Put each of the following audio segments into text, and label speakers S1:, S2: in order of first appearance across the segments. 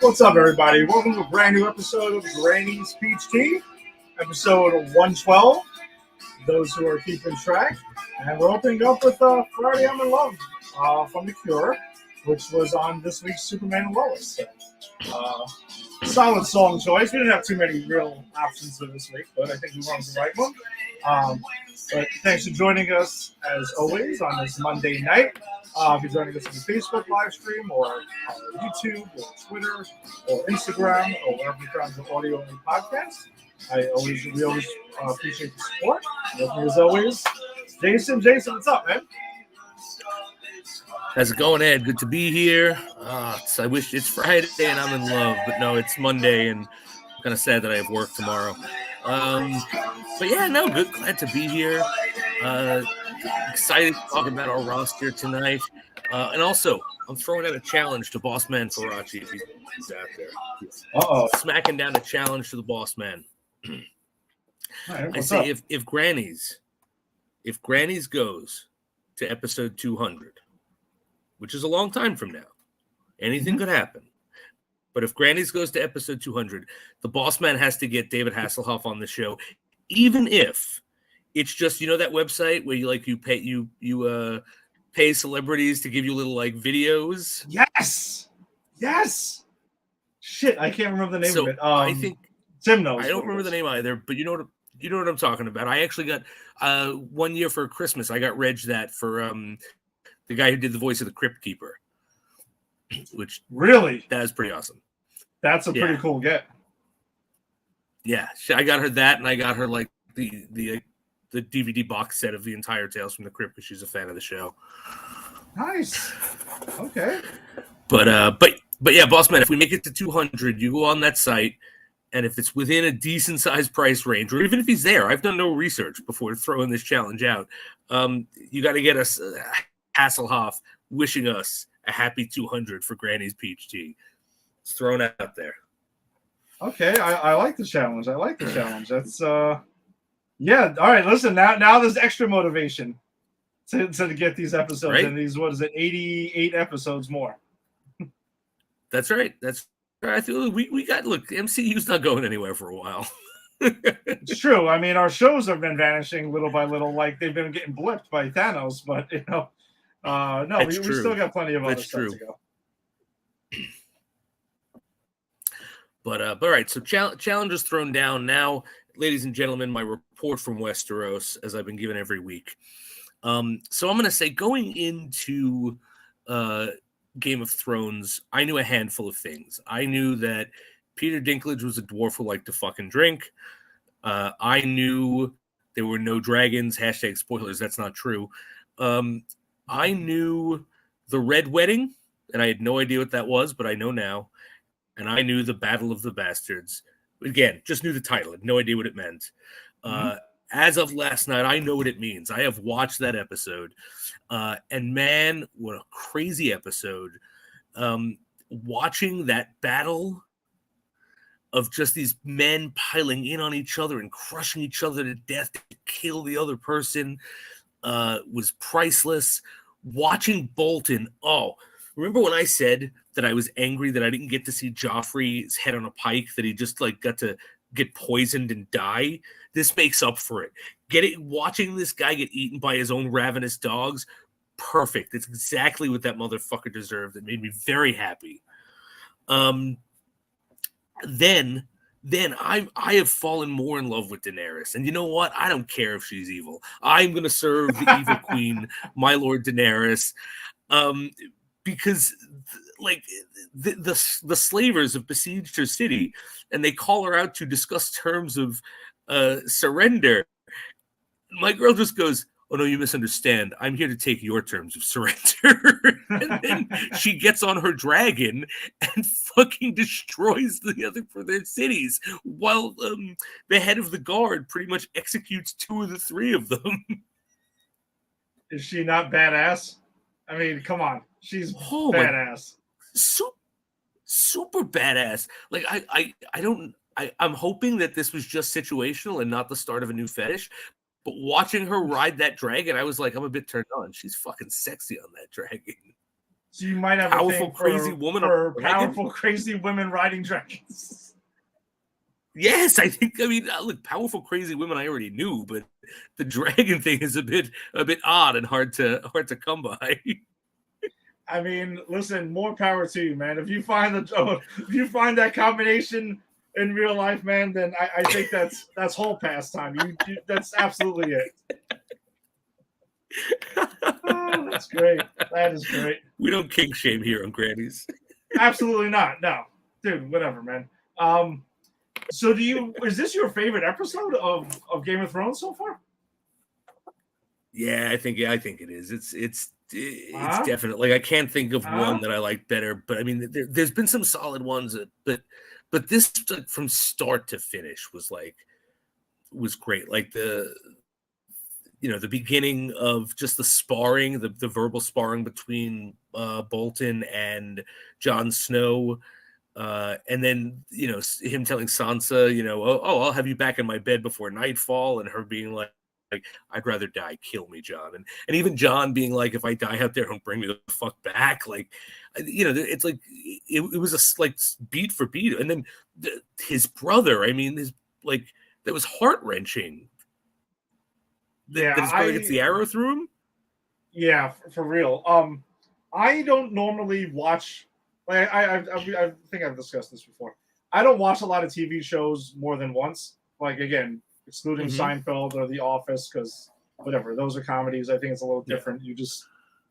S1: What's up, everybody? Welcome to a brand new episode of Granny's Peach Tea, episode 112. Those who are keeping track, and we're opening up with Friday I'm in Love from The Cure, which was on this week's Superman and Lois. Solid song choice. We didn't have too many real options for this week, but I think we wanted the right one. But thanks for joining us, as always, on this Monday night. If you're joining us on the Facebook live stream, or YouTube, or Twitter, or Instagram, or wherever you find the audio and podcast, we always appreciate the support. With me, as always, Jason, what's up, man?
S2: How's it going, Ed? Good to be here. I wish it's Friday and I'm in love, but no, it's Monday and I'm kind of sad that I have work tomorrow. But yeah, no, good. Glad to be here. Excited to talk about our roster tonight. And also, I'm throwing out a challenge to Boss Man Faraci if he's out there. Smacking down a challenge to the Boss Man.
S1: Right,
S2: I say if Granny's goes to episode 200, which is a long time from now, anything could happen. But if Granny's goes to episode 200, the Boss Man has to get David Hasselhoff on the show, even if it's just, that website where you pay celebrities to give you little videos.
S1: Yes. Shit, I can't remember the name of it.
S2: I think
S1: Tim knows.
S2: I don't remember the name either, but you know what I'm talking about. I actually got 1 year for Christmas. I got Reg that for the guy who did the voice of the Crypt Keeper, which
S1: really,
S2: that is pretty awesome.
S1: That's a pretty cool get.
S2: Yeah, I got her that, and I got her the DVD box set of the entire Tales from the Crypt because she's a fan of the show.
S1: Nice. Okay.
S2: But yeah, Boss Man, if we make it to 200, you go on that site, and if it's within a decent sized price range, or even if he's there, I've done no research before throwing this challenge out. You got to get us Hasselhoff wishing us a happy 200 for Granny's Peach Tea. It's thrown out there.
S1: Okay, I like the challenge. That's yeah. All right, listen. Now there's extra motivation to get these episodes, right? And these, 88 episodes more.
S2: That's right. I feel we got, look, MCU's not going anywhere for a while.
S1: It's true. I mean, our shows have been vanishing little by little, like they've been getting blipped by Thanos, but no, we still got plenty of other stuff to go.
S2: But all right, so challenge is thrown down now, ladies and gentlemen. My report from Westeros, as I've been given every week. So I'm going to say, going into Game of Thrones, I knew a handful of things. I knew that Peter Dinklage was a dwarf who liked to fucking drink. I knew there were no dragons. # spoilers. That's not true. I knew the Red Wedding, and I had no idea what that was, but I know now. And I knew the Battle of the Bastards. Again, just knew the title. Had no idea what it meant. As of last night, I know what it means. I have watched that episode. And man, what a crazy episode. Watching that battle of just these men piling in on each other and crushing each other to death to kill the other person was priceless. Watching Bolton, remember when I said that I was angry that I didn't get to see Joffrey's head on a pike, that he just got to get poisoned and die? This makes up for it. Watching this guy get eaten by his own ravenous dogs, perfect. It's exactly what that motherfucker deserved. It made me very happy. Then I have fallen more in love with Daenerys. And you know what? I don't care if she's evil. I'm going to serve the evil queen, my Lord Daenerys. Because the slavers have besieged her city, and they call her out to discuss terms of surrender. My girl just goes, "Oh no, you misunderstand. I'm here to take your terms of surrender." And then she gets on her dragon and fucking destroys the other for their cities, while the head of the guard pretty much executes 2 of the 3 of them.
S1: Is she not badass? I mean, come on. She's badass.
S2: Super badass. I'm hoping that this was just situational and not the start of a new fetish. But watching her ride that dragon, I was like, I'm a bit turned on. She's fucking sexy on that dragon.
S1: So you might have
S2: powerful,
S1: a thing
S2: crazy woman
S1: for
S2: on a
S1: powerful,
S2: dragon?
S1: crazy women riding dragons.
S2: Yes, I think. I mean, look, powerful, crazy women. I already knew, but the dragon thing is a bit odd and hard to come by.
S1: I mean, listen, more power to you, man. If you find that combination in real life, man, then I think that's whole pastime. That's absolutely it. Oh, that's great. That is great.
S2: We don't kink shame here on Grannies.
S1: Absolutely not. No, dude, whatever, man. So is this your favorite episode of Game of Thrones so far?
S2: Yeah, I think it is. It's
S1: Uh-huh.
S2: definitely, like, I can't think of
S1: Uh-huh.
S2: one that I like better, but I mean, there's been some solid ones, but this, like, from start to finish was great. Like the beginning of just the sparring, the verbal sparring between Bolton and Jon Snow. And then, him telling Sansa, oh, I'll have you back in my bed before nightfall, and her being like, I'd rather die. Kill me, John. And even John being like, if I die out there, don't bring me the fuck back. Like, it's like it was like beat for beat. And then his brother, I mean, like, that was heart wrenching.
S1: Yeah,
S2: That his brother gets the arrow through him.
S1: Yeah, for real. I don't normally watch. Like I think I've discussed this before. I don't watch a lot of TV shows more than once. Like, again, excluding Seinfeld or The Office, because whatever, those are comedies. I think it's a little different. You just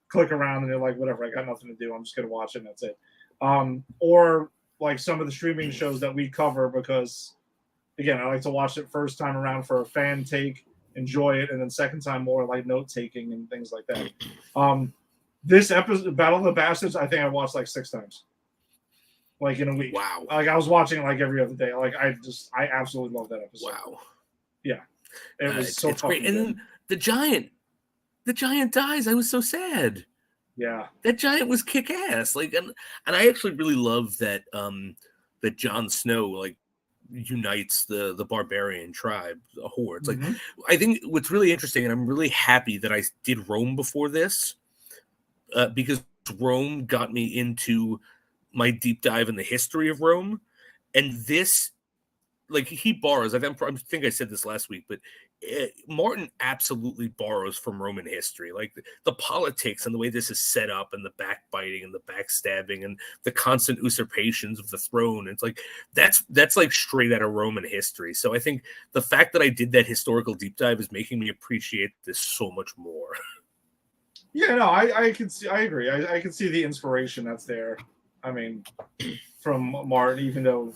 S1: click around and you're like, whatever, I got nothing to do. I'm just gonna watch it and that's it. Or like some of the streaming shows that we cover, because again, I like to watch it first time around for a fan take, enjoy it, and then second time more like note taking and things like that. This episode, Battle of the Bastards, I think I watched like 6 times, like in a week.
S2: Wow!
S1: Like I was watching it like every other day. Like I absolutely love that episode.
S2: Wow!
S1: Yeah, it was so
S2: great. And then the giant dies. I was so sad.
S1: Yeah,
S2: that giant was kick ass. Like, and I actually really love that that Jon Snow, like, unites the barbarian tribe, the hordes. Like, I think what's really interesting, and I'm really happy that I did Rome before this, because Rome got me into my deep dive in the history of Rome, and this, like, he borrows. I think I said this last week, but Martin absolutely borrows from Roman history, like the politics and the way this is set up, and the backbiting and the backstabbing and the constant usurpations of the throne. It's like that's like straight out of Roman history. So I think the fact that I did that historical deep dive is making me appreciate this so much more.
S1: Yeah, no, I can see. I agree. I can see the inspiration that's there. I mean, from Martin, even though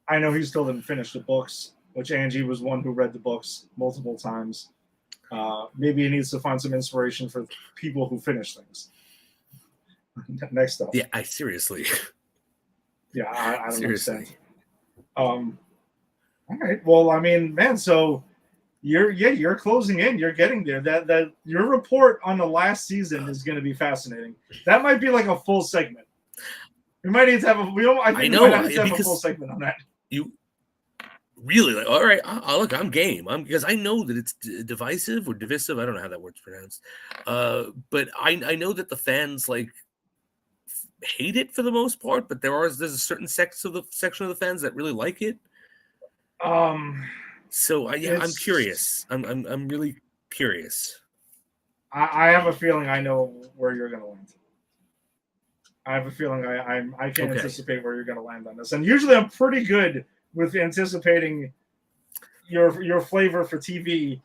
S1: I know he still didn't finish the books, which Angie was one who read the books multiple times. Maybe he needs to find some inspiration for people who finish things. Next up.
S2: Yeah, I seriously.
S1: Yeah, I don't
S2: seriously.
S1: understand. All right. Well, I mean, man, so you're closing in. You're getting there. That your report on the last season is going to be fascinating. That might be like a full segment. We might need to have a. I know. We might need to have a full segment on that.
S2: You really, like, all right? Look, I'm game. Because I know that it's divisive or divisive. I don't know how that word's pronounced. But I know that the fans like hate it for the most part. But there's a certain section of the fans that really like it. So I'm curious. I'm really curious.
S1: I have a feeling I know where you're going to land. I have a feeling I can anticipate where you're going to land on this. And usually I'm pretty good with anticipating your flavor for TV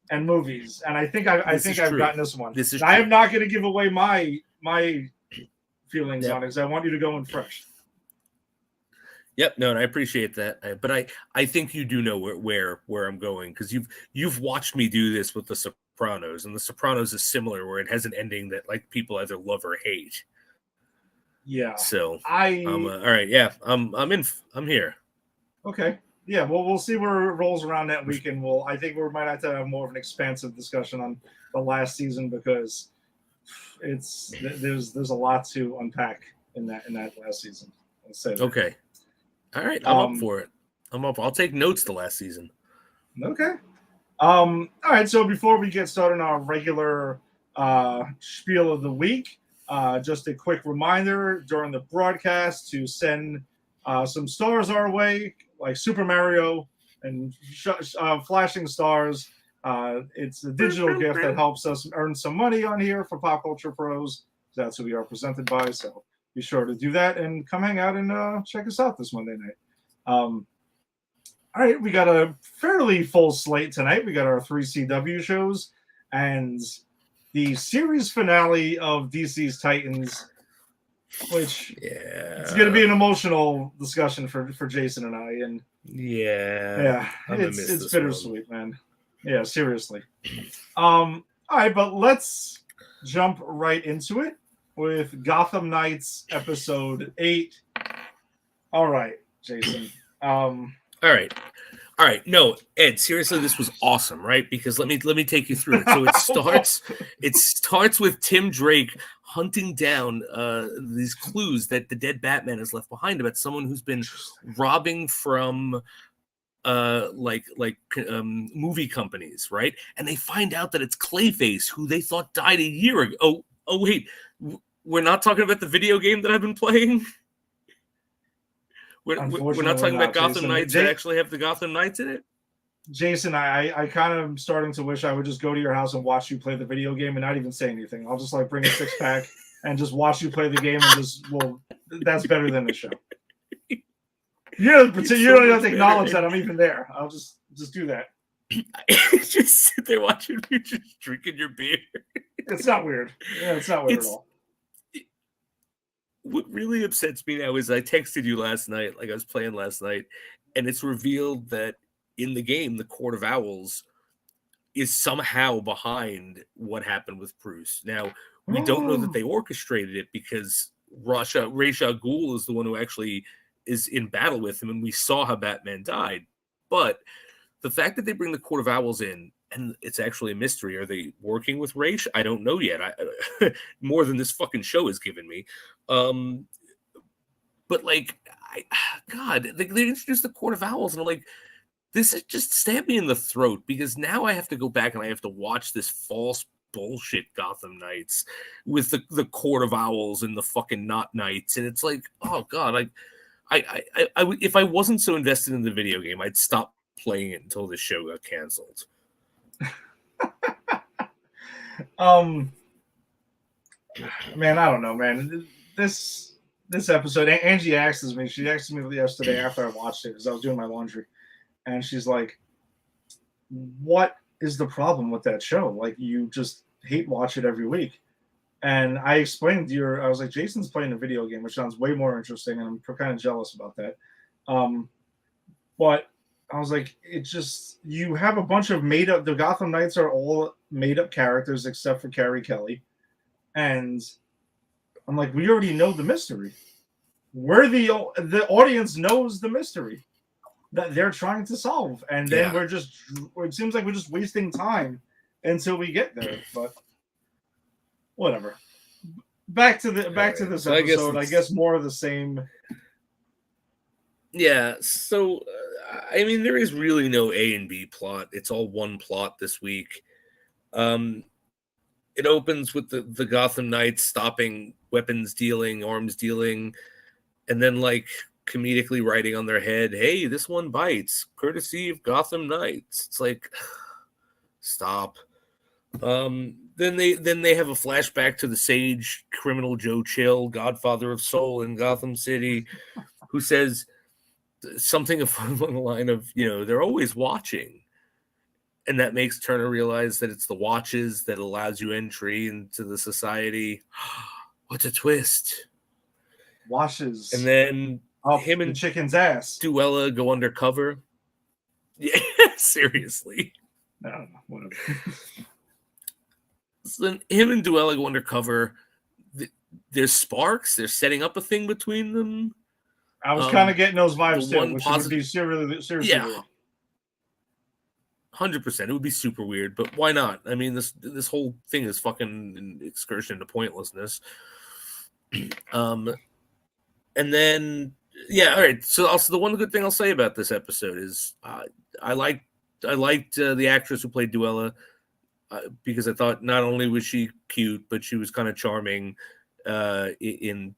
S1: and movies. And I think I've gotten this one. I am not going to give away my feelings on it, because I want you to go in fresh.
S2: Yep, no, and I appreciate that. But I think you do know where I'm going, because you've watched me do this with The Sopranos, and The Sopranos is similar, where it has an ending that, like, people either love or hate.
S1: Yeah.
S2: So all right. Yeah, I'm here.
S1: Okay. Yeah. Well, we'll see where it rolls around that week, and I think we might have to have more of an expansive discussion on the last season, because there's a lot to unpack in that last season.
S2: Okay. All right. I'm up for it. I'm up. I'll take notes the last season.
S1: Okay. All right. So before we get started on our regular spiel of the week, Just a quick reminder during the broadcast to send some stars our way, like Super Mario and flashing stars. It's a digital gift that helps us earn some money on here for Pop Culture Pros. That's who we are presented by. So be sure to do that and come hang out and check us out this Monday night. All right, we got a fairly full slate tonight. We got our 3 CW shows and the series finale of DC's Titans, which it's going to be an emotional discussion for Jason and I. And it's bittersweet, man. Yeah, seriously. All right, but let's jump right into it with Gotham Knights episode 8. All right, Jason.
S2: All right. No, Ed, seriously, this was awesome, right? Because let me take you through it. So it starts with Tim Drake hunting down these clues that the dead Batman has left behind about someone who's been robbing from movie companies, right? And they find out that it's Clayface, who they thought died a year ago. Oh wait, we're not talking about the video game that I've been playing. We're not talking about Gotham
S1: Jason.
S2: Knights that actually have the Gotham Knights in it?
S1: Jason, I kind of am starting to wish I would just go to your house and watch you play the video game and not even say anything. I'll just bring a 6-pack and just watch you play the game and that's better than the show. You don't even have to acknowledge that I'm even there. I'll just do that.
S2: Just sit there watching you just drinking your beer.
S1: It's not weird. Yeah, it's not weird at all.
S2: What really upsets me now is I texted you last night, like I was playing last night, and it's revealed that in the game, the Court of Owls is somehow behind what happened with Bruce. Now, we don't know that they orchestrated it because Ra's al Ghul is the one who actually is in battle with him, and we saw how Batman died. But the fact that they bring the Court of Owls in, and it's actually a mystery. Are they working with Ra's? I don't know yet. More than this fucking show has given me. But God, they introduced the Court of Owls, and I'm like, this is just stabbed me in the throat because now I have to go back and I have to watch this false bullshit Gotham Knights with the Court of Owls and the fucking not Knights, and it's like, oh God, I if I wasn't so invested in the video game, I'd stop playing it until the show got canceled.
S1: Man, I don't know, man. This episode, Angie she asked me yesterday after I watched it because I was doing my laundry, and she's like, what is the problem with that show? Like, you just hate watch it every week. And I explained to her, I was like, Jason's playing a video game, which sounds way more interesting, and I'm kind of jealous about that. But I was like, you have a bunch of made up, the Gotham Knights are all made up characters except for Carrie Kelly. And I'm like, we already know the mystery. The audience knows the mystery that they're trying to solve. And then it seems like we're just wasting time until we get there. But whatever. Back to this episode. I guess more of the same.
S2: Yeah, so I mean, there is really no A and B plot. It's all one plot this week. It opens with the Gotham Knights stopping weapons dealing, arms dealing, and then comedically writing on their head, "Hey, this one bites, courtesy of Gotham Knights." It's like, stop. Then they have a flashback to the sage criminal Joe Chill, Godfather of Soul in Gotham City, who says something along the line of, they're always watching. And that makes Turner realize that it's the watches that allows you entry into the society. What's a twist?
S1: Washes.
S2: And then him and
S1: the chicken's ass.
S2: Duella go undercover. Yeah, seriously.
S1: No, whatever.
S2: So then him and Duella go undercover. There's sparks. They're setting up a thing between them.
S1: I was kind of getting those vibes too, which would be seriously weird.
S2: 100%. It would be super weird, but why not? I mean, this whole thing is fucking an excursion into pointlessness. And then, all right. So also, the one good thing I'll say about this episode is I liked the actress who played Duella because I thought not only was she cute, but she was kind of charming. in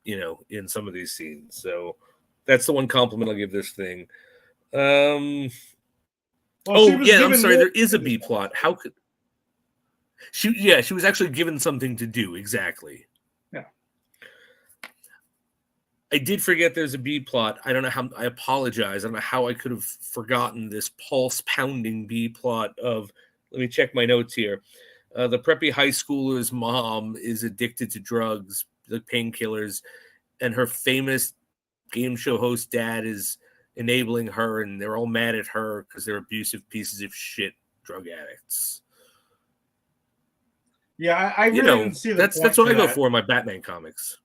S2: some of these scenes. So that's the one compliment I'll give this thing.
S1: Well, she was
S2: I'm
S1: given
S2: sorry.
S1: more
S2: There is a B plot. How could she? Yeah, she was actually given something to do. Exactly.
S1: Yeah.
S2: I did forget there's a B plot. I don't know how. I apologize. I don't know how I could have forgotten this pulse pounding B plot of. Let me check my notes here. The preppy high schooler's mom is addicted to drugs, like painkillers, and her famous game show host dad is enabling her, and they're all mad at her because they're abusive pieces of shit drug addicts.
S1: Yeah, I really didn't see the point.
S2: That's what I go for in my Batman comics.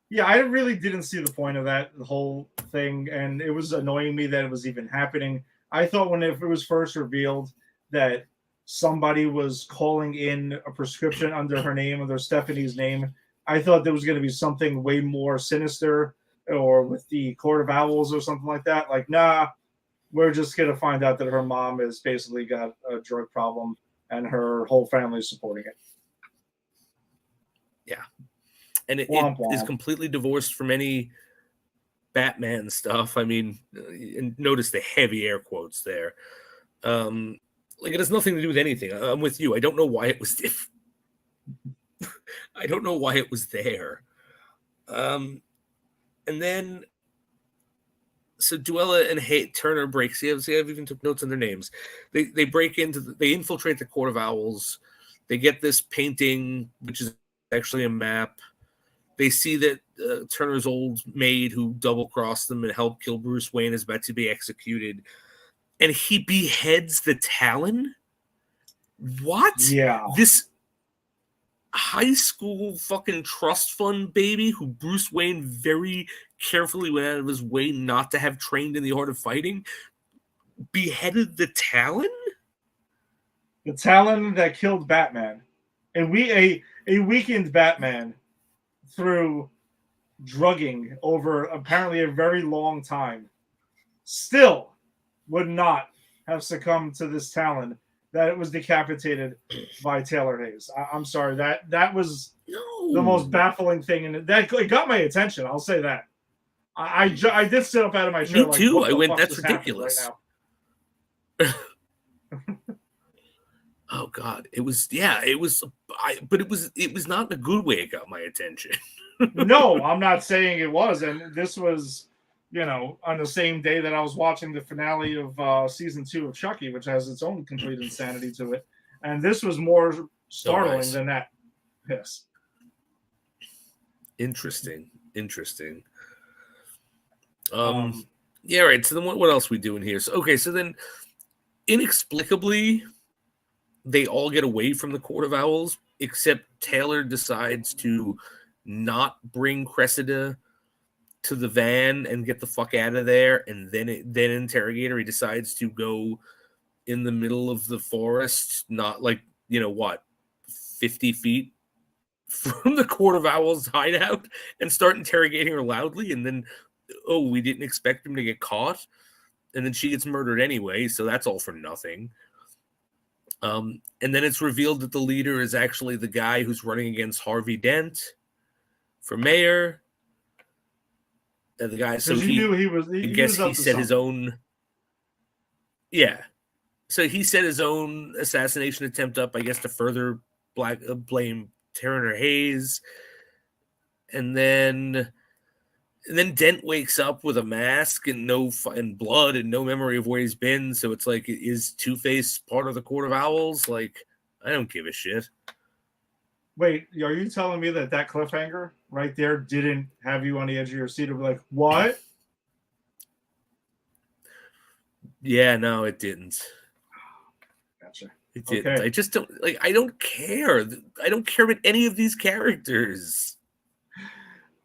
S1: Yeah, I really didn't see the point of that whole thing, and it was annoying me that it was even happening. I thought if it was first revealed that somebody was calling in a prescription under her name, under Stephanie's name, I thought there was going to be something way more sinister, or with the Court of Owls or something like that. Like, nah, we're just going to find out that her mom has basically got a drug problem and her whole family's supporting it.
S2: Yeah. And it is completely divorced from any Batman stuff. I mean, and notice the heavy air quotes there. Like, it has nothing to do with anything. I'm with you. I don't know why it was I don't know why it was there. And then, so Duella and Turner break. See, I've even took notes on their names. They break into, they infiltrate the Court of Owls. They get this painting, which is actually a map. They see that Turner's old maid who double-crossed them and helped kill Bruce Wayne is about to be executed. And he beheads the Talon? What?
S1: Yeah.
S2: This high school fucking trust fund baby who Bruce Wayne very carefully went out of his way not to have trained in the art of fighting beheaded the Talon?
S1: The Talon that killed Batman. And a weakened Batman through drugging over apparently a very long time still would not have succumbed to this Talon that it was decapitated by Taylor Hayes. I'm sorry, that was the most baffling thing, and it got my attention. I'll say that. I did sit up out of my chair.
S2: Me too.
S1: Like,
S2: I went, that's ridiculous.
S1: Right
S2: now. Oh God, it was but it was not in a good way. It got my attention.
S1: No, I'm not saying it was, and this was, on the same day that I was watching the finale of season 2 of Chucky, which has its own complete insanity to it, and this was more startling than that. Yes.
S2: Interesting. Yeah, right. So then, what else are we doing here? So then, inexplicably, they all get away from the Court of Owls, except Taylor decides to not bring Cressida to the van and get the fuck out of there, and then interrogate her. He decides to go in the middle of the forest, not 50 feet from the Court of Owls hideout, and start interrogating her loudly, and then, we didn't expect him to get caught, and then she gets murdered anyway, so that's all for nothing. And then it's revealed that the leader is actually the guy who's running against Harvey Dent for mayor. And the guy, so he knew he set his own. Yeah, so he set his own assassination attempt up, I guess, to further blame Turner Hayes. And then Dent wakes up with a mask and and blood and no memory of where he's been. So it's like, is Two-Face part of the Court of Owls? Like, I don't give a shit.
S1: Wait, are you telling me that cliffhanger right there didn't have you on the edge of your seat of like, what?
S2: Yeah, no, it didn't.
S1: Gotcha.
S2: It didn't. Okay. I just don't I don't care. I don't care about any of these characters.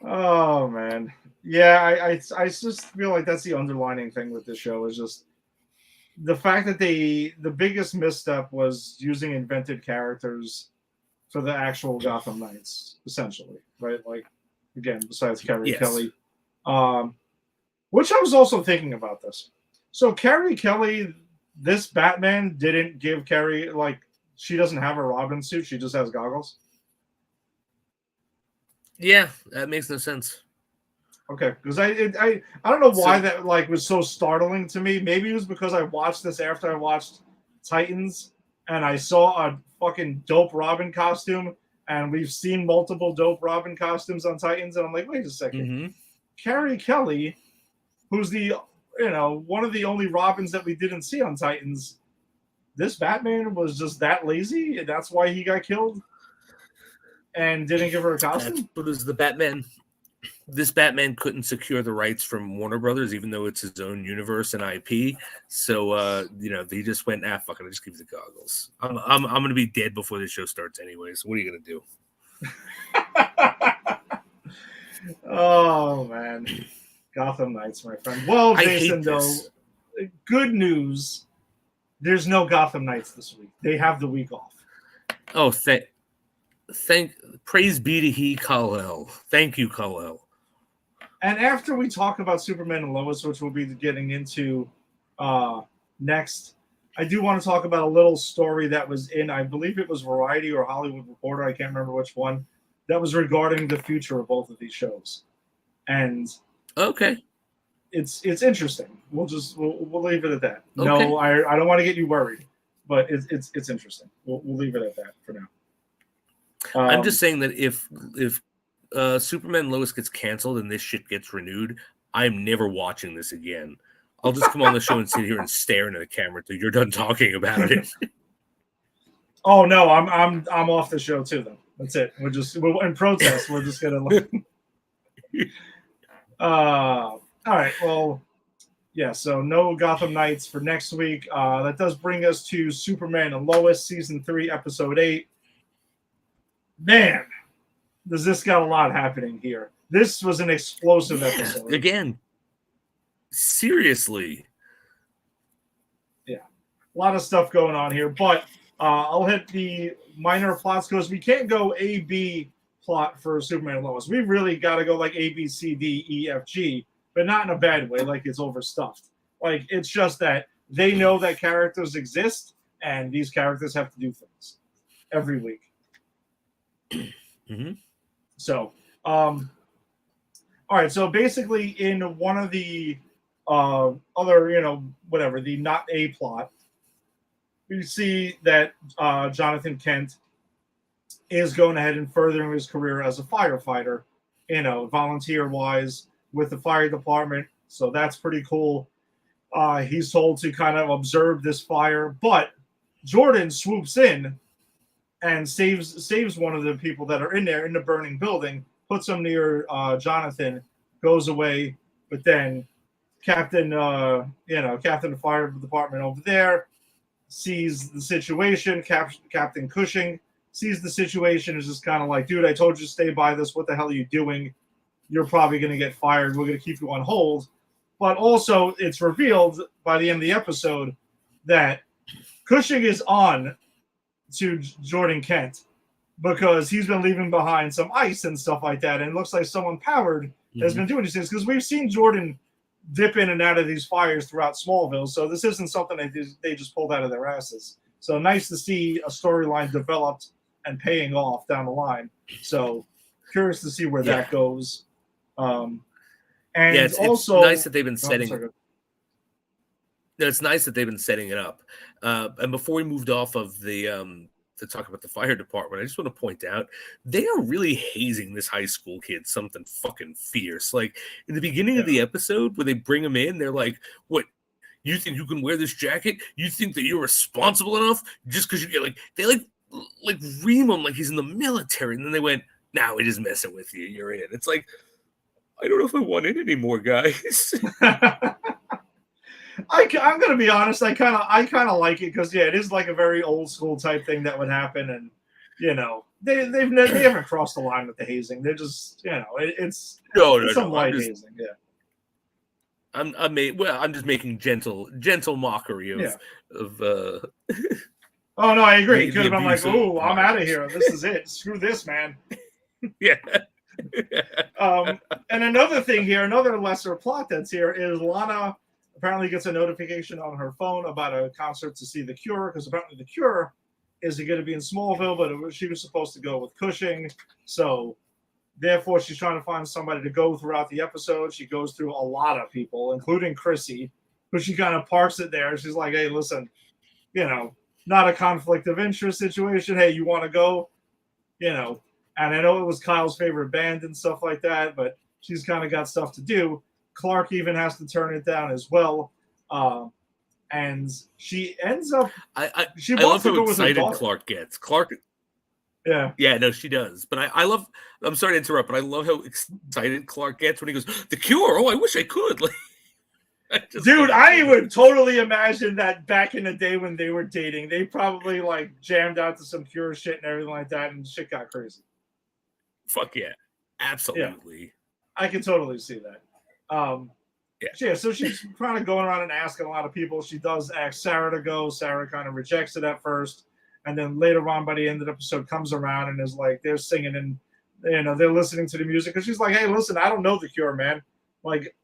S1: Oh man. Yeah, I just feel like that's the underlining thing with this show is just the fact that the biggest misstep was using invented characters for the actual Gotham Knights, essentially, right? Like, again, besides Carrie Kelly, which I was also thinking about this. So Carrie Kelly, this Batman didn't give Carrie, she doesn't have a Robin suit; she just has goggles.
S2: Yeah, that makes no sense.
S1: Okay, because I don't know why that like was so startling to me. Maybe it was because I watched this after I watched Titans, and I saw a fucking dope Robin costume, and we've seen multiple dope Robin costumes on Titans, and I'm like, wait a second,
S2: Mm-hmm.
S1: Carrie Kelly, who's the one of the only Robins that we didn't see on Titans. This Batman was just that lazy, and that's why he got killed, and didn't give her a
S2: That's
S1: costume.
S2: what is the Batman. This Batman couldn't secure the rights from Warner Brothers, even though it's his own universe and IP. So, he just went, fuck it, I'll just give you the goggles. I'm going to be dead before the show starts anyways. What are you going to do?
S1: Oh, man. Gotham Knights, my friend. Well, Jason, though, good news. There's no Gotham Knights this week. They have the week off.
S2: Oh, praise be to he, Kal-El. Thank you, Kal-El.
S1: And after we talk about Superman and Lois, which we'll be getting into next, I do want to talk about a little story that was in, I believe it was Variety or Hollywood Reporter, I can't remember which one, that was regarding the future of both of these shows. And
S2: okay,
S1: it's interesting. We'll leave it at that.
S2: Okay.
S1: No, I don't want to get you worried, but it's interesting. We'll leave it at that for now.
S2: I'm just saying that if Superman and Lois gets canceled and this shit gets renewed, I'm never watching this again. I'll just come on the show and sit here and stare into the camera till you're done talking about it.
S1: Oh no, I'm off the show too. Then that's it. We're in protest. We're just gonna. All right. Well, yeah. So no Gotham Knights for next week. That does bring us to Superman and Lois, season 3, episode 8. Man, does this got a lot happening here? This was an explosive episode.
S2: Again, seriously.
S1: Yeah, a lot of stuff going on here, but I'll hit the minor plots because we can't go A-B plot for Superman and Lois. We really got to go like A, B, C, D, E, F, G, but not in a bad way, like it's overstuffed. Like, it's just that they know that characters exist, and these characters have to do things every week.
S2: Mm-hmm.
S1: So, all right. So basically, in one of the other, the not A plot, we see that Jonathan Kent is going ahead and furthering his career as a firefighter, volunteer-wise with the fire department. So that's pretty cool. He's told to kind of observe this fire, but Jordan swoops in and saves one of the people that are in there in the burning building, puts him near Jonathan, goes away, but then Captain of the fire department over there sees the situation. Captain Cushing sees the situation, is just kind of like, dude, I told you to stay by this. What the hell are you doing? You're probably going to get fired. We're going to keep you on hold. But also, it's revealed by the end of the episode that Cushing is on to Jordan Kent because he's been leaving behind some ice and stuff like that. And it looks like someone powered has been doing these things because we've seen Jordan dip in and out of these fires throughout Smallville. So this isn't something they just pulled out of their asses. So nice to see a storyline developed and paying off down the line. So curious to see where that goes. And
S2: it's
S1: also
S2: nice that they've been setting. It's nice that they've been setting it up. And before we moved off of the to talk about the fire department, I just want to point out they are really hazing this high school kid something fucking fierce. Like in the beginning of the episode, where they bring him in, they're like, "What? You think you can wear this jacket? You think that you're responsible enough just because you get like they like ream him like he's in the military?" And then they went, "Now we're just messing with you. You're in." It's like, I don't know if I want it anymore, guys.
S1: I'm gonna be honest. I kind of like it because it is like a very old school type thing that would happen, and they haven't crossed the line with the hazing. They're just it's some light hazing. Yeah,
S2: I'm just making gentle mockery of.
S1: Oh no, I agree. It could have been like, "Oh, I'm out of here. This is it. Screw this, man."
S2: Yeah.
S1: And another thing here, another lesser plot that's here is Lana apparently gets a notification on her phone about a concert to see The Cure, because apparently The Cure is going to be in Smallville, but she was supposed to go with Cushing. So therefore, she's trying to find somebody to go throughout the episode. She goes through a lot of people, including Chrissy, who she kind of parks it there. She's like, hey, listen, not a conflict of interest situation. Hey, you want to go? And I know it was Kyle's favorite band and stuff like that, but she's kind of got stuff to do. Clark even has to turn it down as well. And she ends up. She wants to go with her daughter.
S2: Clark gets. Clark.
S1: Yeah.
S2: Yeah, no, she does. But I love. I'm sorry to interrupt, but I love how excited Clark gets when he goes, "The Cure." Oh, I wish I could. Like,
S1: dude, I would totally imagine that back in the day when they were dating, they probably like jammed out to some Cure shit and everything like that, and shit got crazy.
S2: Fuck yeah, absolutely.
S1: Yeah. I can totally see that. Yeah, so she's kind of going around and asking a lot of people. She does ask Sarah to go. Sarah kind of rejects it at first. And then later on, by the end of the episode, comes around and is like, they're singing and, they're listening to the music. And she's like, hey, listen, I don't know The Cure, man. Like,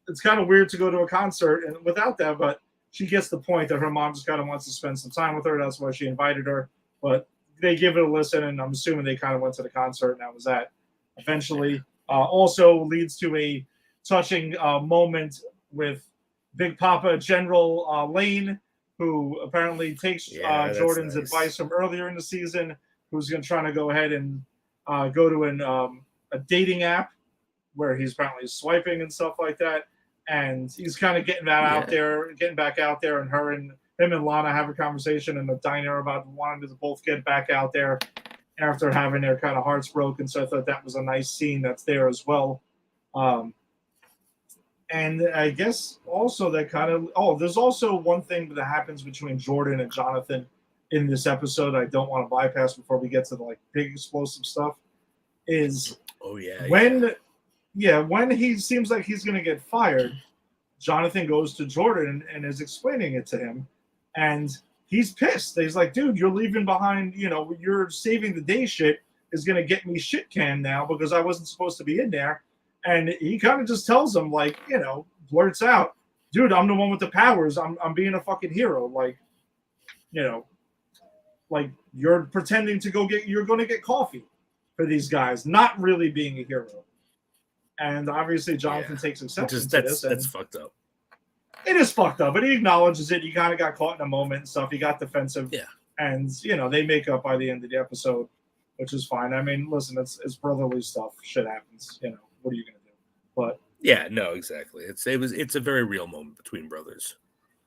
S1: it's kind of weird to go to a concert and without that, but she gets the point that her mom just kind of wants to spend some time with her. That's why she invited her. But they give it a listen, and I'm assuming they kind of went to the concert, and that was that. Eventually, also leads to a touching moment with Big Papa General Lane, who apparently takes Jordan's advice from earlier in the season, who's going to try to go ahead and go to a dating app where he's apparently swiping and stuff like that. And he's kind of getting that out there, getting back out there, and him and Lana have a conversation in the diner about wanting to both get back out there after having their kind of hearts broken. So I thought that was a nice scene that's there as well. And I guess also that kind of there's also one thing that happens between Jordan and Jonathan in this episode I don't want to bypass before we get to the like big explosive stuff is when he seems like he's going to get fired, Jonathan goes to Jordan and is explaining it to him, and he's pissed. He's like, dude, you're leaving behind, you're saving the day shit is going to get me shit canned now because I wasn't supposed to be in there. And he kind of just tells him, like, blurts out, dude, I'm the one with the powers. I'm being a fucking hero. Like, like you're pretending to you're going to get coffee for these guys, not really being a hero. And obviously Jonathan takes exception to this.
S2: That's fucked up.
S1: It is fucked up, but he acknowledges it. He kind of got caught in a moment and stuff. He got defensive.
S2: Yeah.
S1: And, they make up by the end of the episode, which is fine. I mean, listen, it's brotherly stuff. Shit happens. What are you going to do? But
S2: yeah, no, exactly. It's a very real moment between brothers.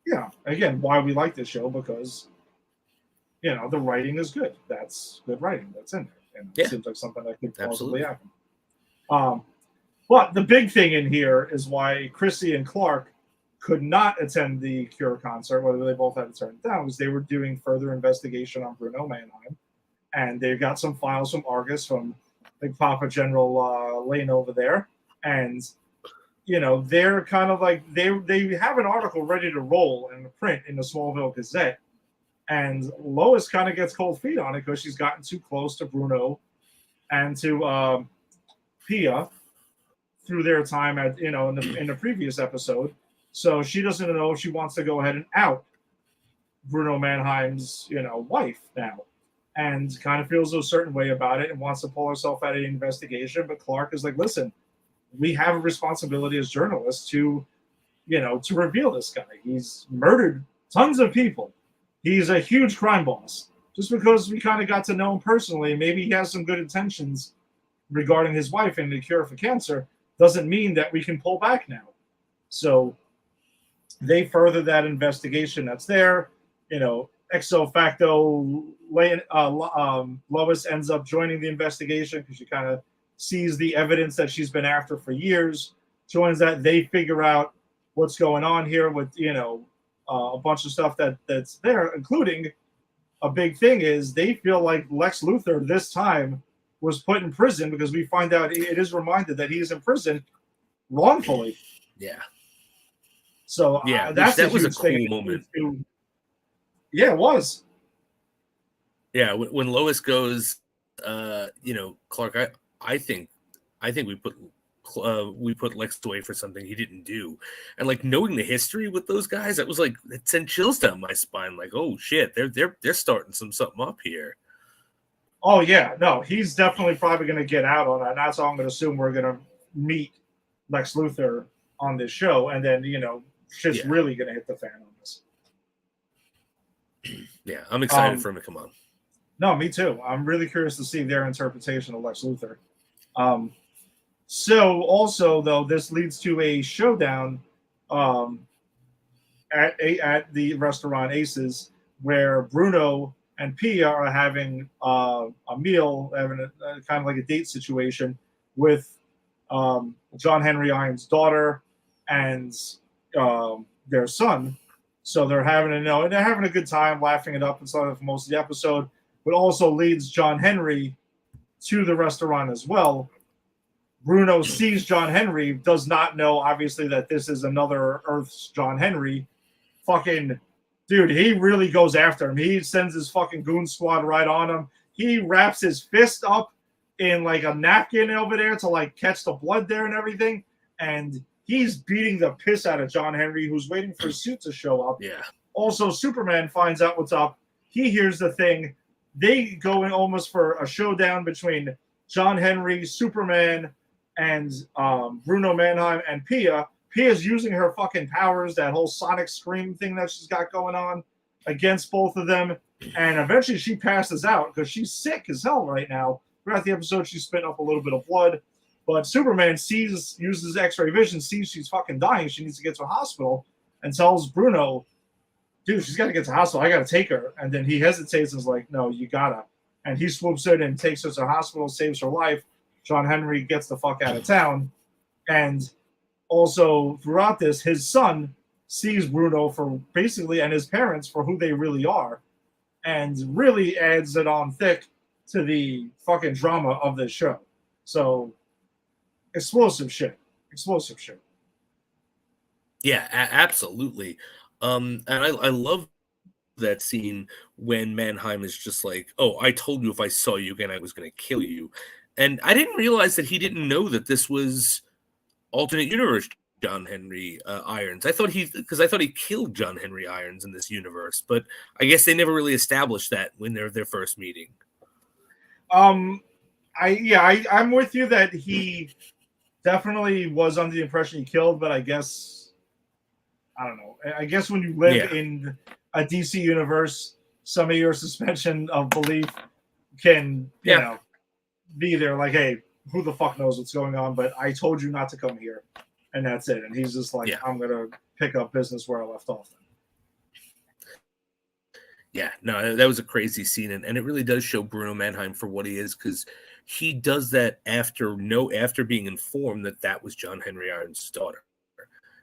S1: Yeah. Again, why we like this show, because, the writing is good. That's good writing. That's in there. And it seems like something that could possibly happen. But the big thing in here is why Chrissy and Clark could not attend the Cure concert, whether they both had to turn it down, because they were doing further investigation on Bruno Mannheim. And they got some files from Argus, from Big Papa General Lane over there. And, they're kind of like, they have an article ready to roll in the print in the Smallville Gazette. And Lois kind of gets cold feet on it because she's gotten too close to Bruno and to Pia through their time at in the previous episode. So she doesn't know if she wants to go ahead and out Bruno Mannheim's wife now, and kind of feels a certain way about it and wants to pull herself out of the investigation. But Clark is like, listen, we have a responsibility as journalists to reveal this guy. He's murdered tons of people. He's a huge crime boss. Just because we kind of got to know him personally, maybe he has some good intentions regarding his wife and the cure for cancer, doesn't mean that we can pull back now. So they further that investigation that's there. Ex facto, Lois ends up joining the investigation because she kind of sees the evidence that she's been after for years. Joins that, they figure out what's going on here with, a bunch of stuff that's there, including a big thing is they feel like Lex Luthor this time was put in prison because we find out it is reminded that he is in prison wrongfully.
S2: Yeah.
S1: So
S2: that was a cool moment.
S1: Yeah, it was.
S2: Yeah, when Lois goes, Clark, I think we put Lex away for something he didn't do, and like knowing the history with those guys, that was like it sent chills down my spine. Like, oh shit, they're starting something up here.
S1: Oh yeah, no, he's definitely probably going to get out on that. That's how I'm going to assume we're going to meet Lex Luthor on this show, and then shit's
S2: Yeah.
S1: really going to hit the fan on this.
S2: Yeah, I'm excited for him to come on.
S1: No, me too. I'm really curious to see their interpretation of Lex Luthor. So also though, this leads to a showdown um, at the restaurant Aces, where Bruno and Pia are having a meal, having a kind of like a date situation with John Henry Irons' daughter and their son. So they're having they're having a good time, laughing it up and stuff for most of the episode. But also leads John Henry to the restaurant as well. Bruno sees John Henry, does not know obviously that this is another Earth's John Henry. Fucking dude, he really goes after him. He sends his fucking goon squad right on him. He wraps his fist up in like a napkin over there to like catch the blood there and everything. And he's beating the piss out of John Henry, who's waiting for his suit to show up.
S2: Yeah.
S1: Also, Superman finds out what's up. He hears the thing. They go in almost for a showdown between John Henry, Superman, and Bruno Mannheim and Pia. Pia's using her fucking powers, that whole sonic scream thing that she's got going on, against both of them. And eventually she passes out because she's sick as hell right now. Throughout the episode, she's spitting up a little bit of blood. But Superman uses X-ray vision, sees she's fucking dying. She needs to get to a hospital and tells Bruno, dude, she's got to get to the hospital. I got to take her. And then he hesitates and is like, no, you gotta. And he swoops in and takes her to the hospital, saves her life. John Henry gets the fuck out of town. And also throughout this, his son sees Bruno for basically, and his parents for who they really are, and really adds it on thick to the fucking drama of this show. So explosive shit.
S2: Yeah, absolutely. And I love that scene when Mannheim is just like, oh, I told you if I saw you again, I was going to kill you. And I didn't realize that he didn't know that this was alternate universe John Henry Irons. I thought he killed John Henry Irons in this universe, but I guess they never really established that when they're their first meeting.
S1: I'm with you that he definitely was under the impression he killed, but I guess I don't know. I guess when you live in a DC universe, some of your suspension of belief can be there. Like, hey, who the fuck knows what's going on? But I told you not to come here, and that's it. And he's just like, I'm gonna pick up business where I left off.
S2: Yeah, no, that was a crazy scene, and it really does show Bruno Mannheim for what he is, because he does that after being informed that was John Henry Irons' daughter.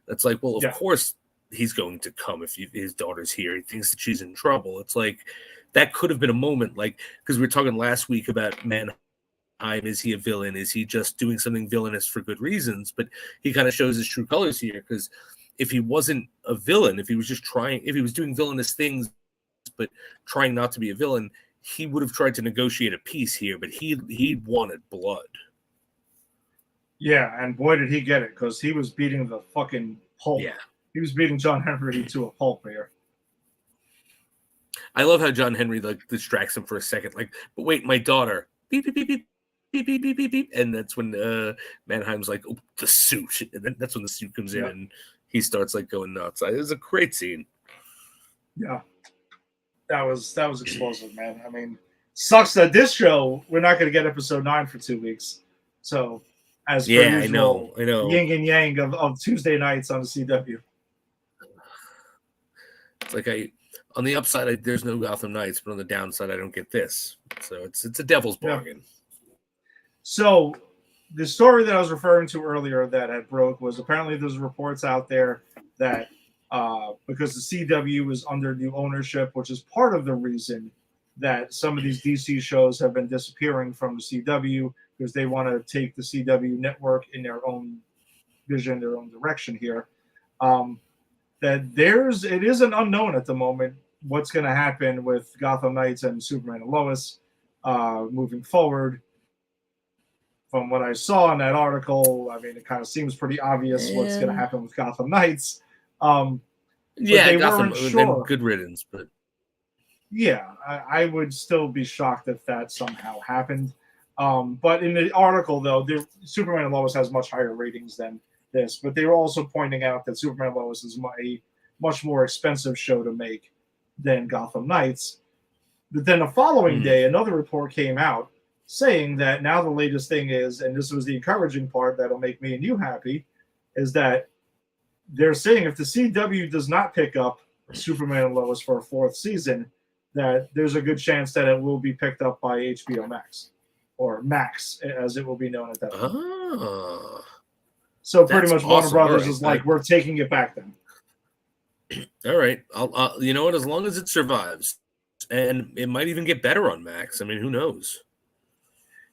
S2: That's like, well, of course he's going to come if his daughter's here. He thinks that she's in trouble. It's like that could have been a moment, like, because we were talking last week about Mannheim. Is he a villain? Is he just doing something villainous for good reasons? But he kind of shows his true colors here, because if he wasn't a villain, if he was doing villainous things but trying not to be a villain, he would have tried to negotiate a peace here, but he wanted blood.
S1: Yeah, and boy did he get it, because he was beating the fucking pulp. Yeah. He was beating John Henry to a pulp here.
S2: I love how John Henry like distracts him for a second, like, but wait, my daughter. Beep, beep, beep, beep. Beep, beep, beep, beep, beep. And that's when Mannheim's like, oh, the suit. And then that's when the suit comes in and he starts like going nuts. It was a great scene.
S1: Yeah. That was explosive, man. I mean, sucks that this show, we're not going to get episode 9 for 2 weeks. So, as per usual,
S2: I know.
S1: Yin and yang of Tuesday nights on the CW.
S2: It's like on the upside, there's no Gotham Knights, but on the downside, I don't get this. So it's a devil's bargain. Yeah.
S1: So the story that I was referring to earlier that had broke was apparently there's reports out there that because the CW is under new ownership, which is part of the reason that some of these DC shows have been disappearing from the CW, because they want to take the CW network in their own vision, their own direction here. That it is an unknown at the moment what's going to happen with Gotham Knights and Superman and Lois moving forward. From what I saw in that article, I mean, it kind of seems pretty obvious what's going to happen with Gotham Knights.
S2: Gotham, sure. Good riddance, but
S1: Yeah, I would still be shocked if that somehow happened. But in the article, though, Superman and Lois has much higher ratings than this. But they were also pointing out that Superman and Lois is a much more expensive show to make than Gotham Knights. But then the following day, another report came out saying that now the latest thing is, and this was the encouraging part that'll make me and you happy, is that they're saying if the CW does not pick up Superman and Lois for a fourth season, that there's a good chance that it will be picked up by HBO Max, or Max, as it will be known at that point.
S2: Oh,
S1: so pretty much
S2: awesome.
S1: Warner Brothers
S2: right.
S1: is like, we're taking it back then.
S2: All right. I'll you know what? As long as it survives, and it might even get better on Max. I mean, who knows?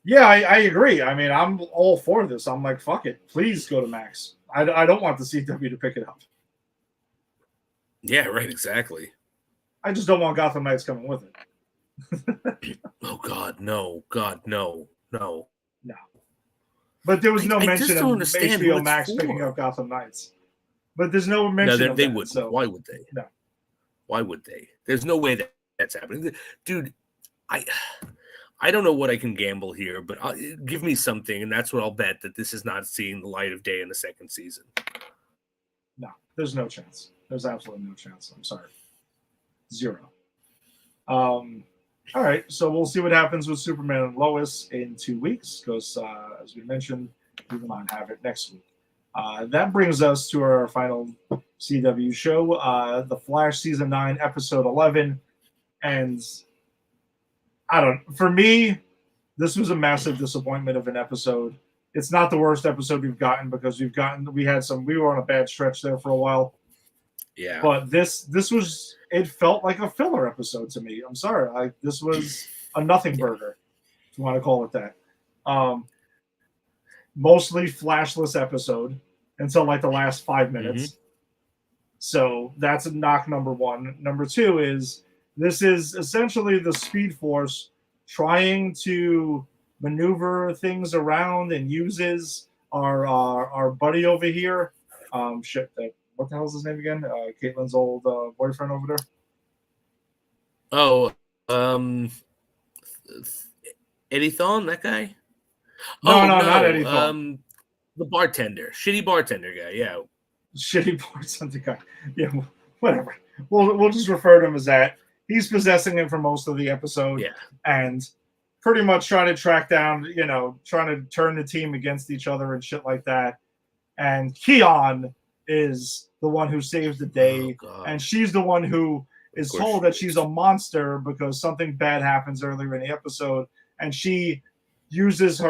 S1: Yeah, I agree. I mean, I'm all for this. I'm like, fuck it. Please go to Max. I don't want the CW to pick it up.
S2: Yeah, right. Exactly.
S1: I just don't want Gotham Knights coming with
S2: it. Oh, God, no. God, no.
S1: No. But there was no mention of HBO Max picking up Gotham Knights. But there's no mention of
S2: they
S1: that.
S2: Wouldn't.
S1: So.
S2: Why would they?
S1: No.
S2: Why would they? There's no way that's happening. Dude, I don't know what I can gamble here, but give me something, and that's what I'll bet, that this is not seeing the light of day in the second season.
S1: No, there's no chance. There's absolutely no chance. I'm sorry. Zero. All right, so we'll see what happens with Superman and Lois in 2 weeks, because, as we mentioned, we will not have it next week. That brings us to our final CW show, The Flash Season 9, Episode 11. And for me, this was a massive disappointment of an episode. It's not the worst episode we've gotten, because we were on a bad stretch there for a while.
S2: Yeah.
S1: But this was, it felt like a filler episode to me. I'm sorry. This was a nothing burger, if you want to call it that. Mostly flashless episode until like the last 5 minutes. Mm-hmm. So that's knock number one. Number two is, this is essentially the Speed Force trying to maneuver things around and uses our buddy over here. What the hell is his name again? Caitlin's old boyfriend over there.
S2: Oh, Eddie Thawne, that guy?
S1: No, not Eddie Thawne.
S2: The bartender, shitty bartender guy. Yeah,
S1: shitty bartender guy. Yeah, whatever. We'll just refer to him as that. He's possessing him for most of the episode, and pretty much trying to track down, trying to turn the team against each other and shit like that. And Keon is the one who saves the day, and she's the one who is told that she's a monster because something bad happens earlier in the episode, and she uses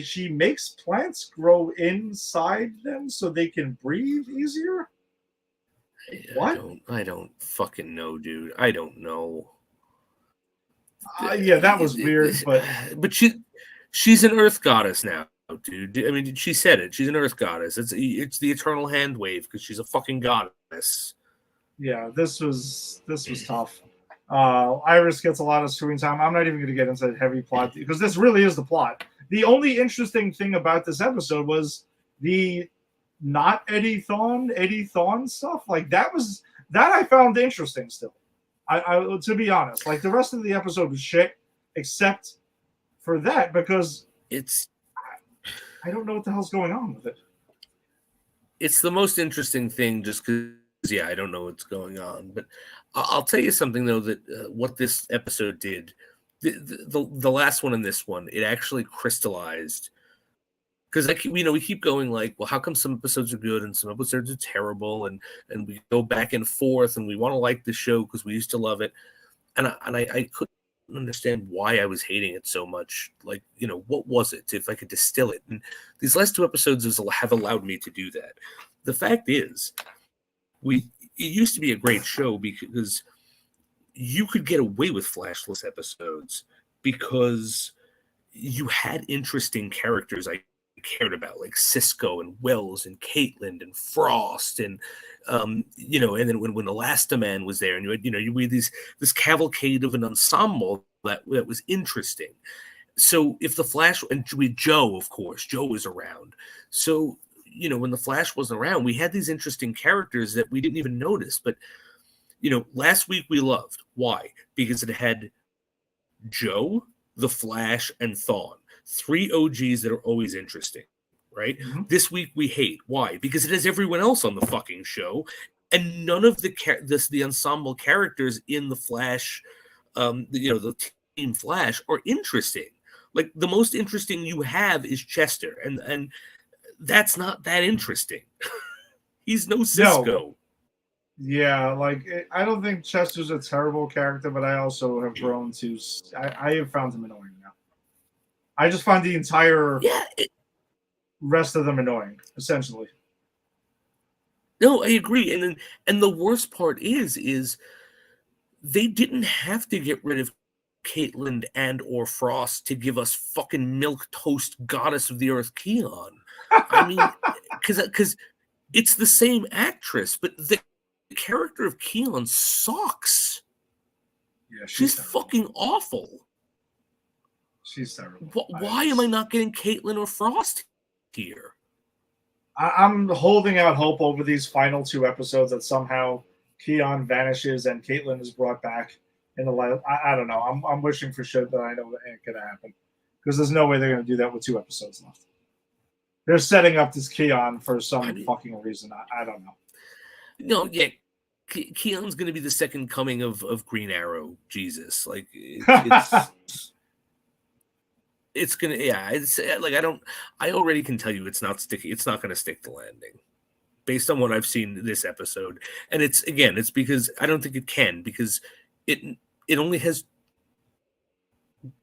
S1: she makes plants grow inside them so they can breathe easier. What?
S2: I don't fucking know, dude. I don't know.
S1: Yeah, that was weird,
S2: but she's an Earth goddess now, dude. I mean, she said it. She's an Earth goddess. It's the eternal hand wave because she's a fucking goddess.
S1: Yeah, this was tough. Iris gets a lot of screen time. I'm not even going to get into the heavy plot because this really is the plot. The only interesting thing about this episode was the not Eddie Thawne stuff. Like that I found interesting still. I to be honest, like the rest of the episode was shit except for that, because I don't know what the hell's going on with it.
S2: It's the most interesting thing just because, I don't know what's going on. But I'll tell you something, though, that what this episode did, the last one and this one, it actually crystallized. Because we keep going like, well, how come some episodes are good and some episodes are terrible, and we go back and forth, and we want to like the show because we used to love it, and I couldn't understand why I was hating it so much. Like, what was it? If I could distill it, and these last two episodes have allowed me to do that. The fact is, it used to be a great show because you could get away with flashless episodes because you had interesting characters I cared about, like Cisco and Wells and Caitlin and Frost, and and then when Elastaman was there, and you had this cavalcade of an ensemble that was interesting. So if the Flash, and with Joe, of course, Joe was around. So when the Flash wasn't around, we had these interesting characters that we didn't even notice. But last week we loved. Why? Because it had Joe, the Flash, and Thawne, 3 OGs that are always interesting, right?
S1: Mm-hmm.
S2: This week we hate. Why? Because it has everyone else on the fucking show, and none of the ensemble characters in the Flash, the Team Flash are interesting. Like, the most interesting you have is Chester, and that's not that interesting. He's no Cisco.
S1: No. Yeah, I don't think Chester's a terrible character, but I also have grown to. I have found him annoying now. I just find the entire rest of them annoying, essentially.
S2: No, I agree, and the worst part is they didn't have to get rid of Caitlin and or Frost to give us fucking milk toast goddess of the earth Keon. I mean, because it's the same actress, but the character of Keon sucks.
S1: Yeah,
S2: she's fucking awful.
S1: She's terrible.
S2: Why am I not getting Caitlin or Frost here?
S1: I'm holding out hope over these final 2 episodes that somehow Keon vanishes and Caitlin is brought back in the light. I don't know. I'm wishing for shit that I know that ain't gonna happen, because there's no way they're gonna do that with 2 episodes left. They're setting up this Keon for some fucking reason. I don't know.
S2: No, yeah, Keon's gonna be the second coming of Green Arrow. Jesus, like it's. It's gonna, yeah. It's like I already can tell you it's not sticky. It's not gonna stick the landing, based on what I've seen this episode. And it's because I don't think it can, because it only has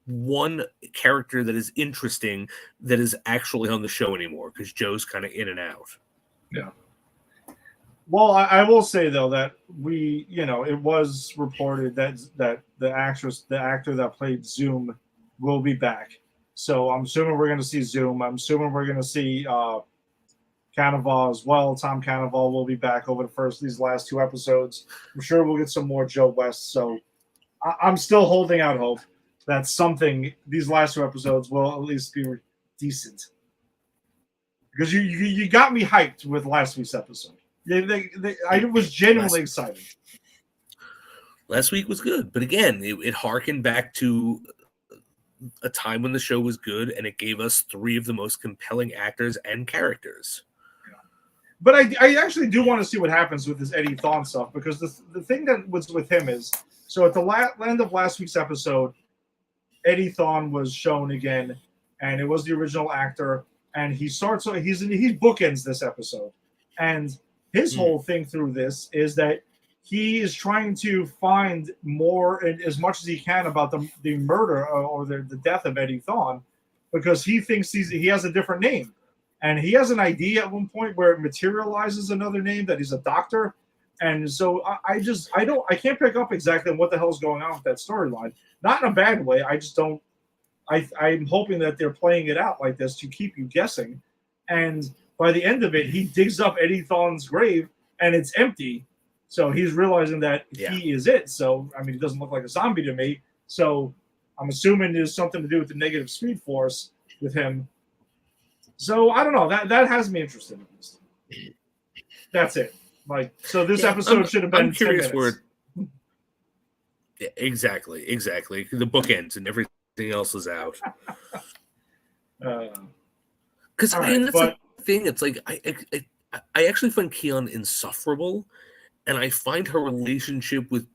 S2: one character that is interesting that is actually on the show anymore, because Joe's kind of in and out.
S1: Yeah. Well, I will say though that it was reported that the actor that played Zoom will be back. So I'm assuming we're going to see Zoom. I'm assuming we're going to see Cannavale as well. Tom Cannavale will be back over these last 2 episodes. I'm sure we'll get some more Joe West. So I'm still holding out hope that these last 2 episodes will at least be decent. Because you got me hyped with last week's episode. I was genuinely excited.
S2: Last week was good, but again, it harkened back to a time when the show was good, and it gave us 3 of the most compelling actors and characters.
S1: Yeah. But I actually do want to see what happens with this Eddie Thawne stuff, because the thing that was with him is, so at the end of last week's episode, Eddie Thawne was shown again, and it was the original actor, and he bookends this episode, and his whole thing through this is that he is trying to find more, as much as he can, about the murder or the death of Eddie Thawne, because he thinks he has a different name. And he has an idea at one point where it materializes another name, that he's a doctor. And so I can't pick up exactly what the hell's going on with that storyline. Not in a bad way. I just don't. I'm hoping that they're playing it out like this to keep you guessing. And by the end of it, he digs up Eddie Thawne's grave and it's empty. So he's realizing that he is it. So, I mean, he doesn't look like a zombie to me. So I'm assuming there's something to do with the negative speed force with him. So I don't know. That has me interested in this. That's it. So this episode should have been 10 minutes.
S2: Exactly. The book ends and everything else is out. Because that's the thing. It's like I actually find Keon insufferable. And I find her relationship with,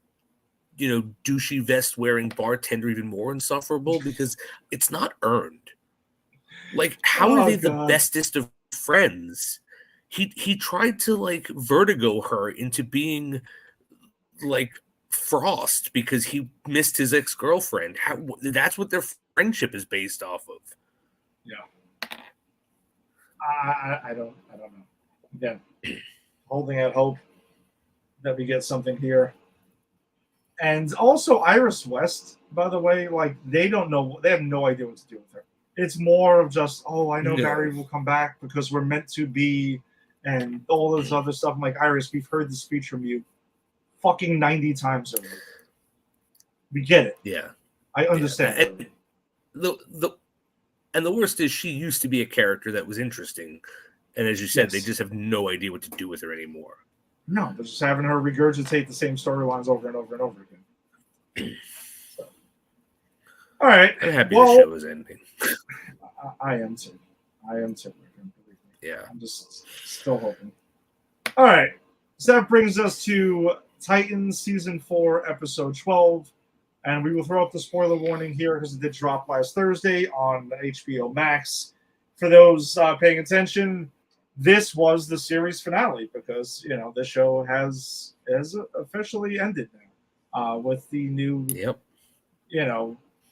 S2: douchey vest wearing bartender even more insufferable, because it's not earned. Like, how are they the bestest of friends? He tried to vertigo her into being like Frost because he missed his ex-girlfriend. That's what their friendship is based off of.
S1: Yeah. I don't know. Again, holding out hope that we get something here. And also Iris West, by the way, they don't know, they have no idea what to do with her. It's more of just, I know Barry will come back because we're meant to be, and all this other stuff. I'm like, Iris, we've heard the speech from you fucking 90 times already. We get it.
S2: Yeah.
S1: I understand.
S2: And the worst is, she used to be a character that was interesting. And as you said, they just have no idea what to do with her anymore.
S1: No, they're just having her regurgitate the same storylines over and over and over again. So. All right.
S2: I'm happy the
S1: well,
S2: show is ending.
S1: I am too. I am too.
S2: Yeah.
S1: I'm just still hoping. All right. So that brings us to Titans Season 4, Episode 12. And we will throw up the spoiler warning here because it did drop last Thursday on HBO Max. For those paying attention, this was the series finale because, the show has officially ended now with the new,
S2: Yep.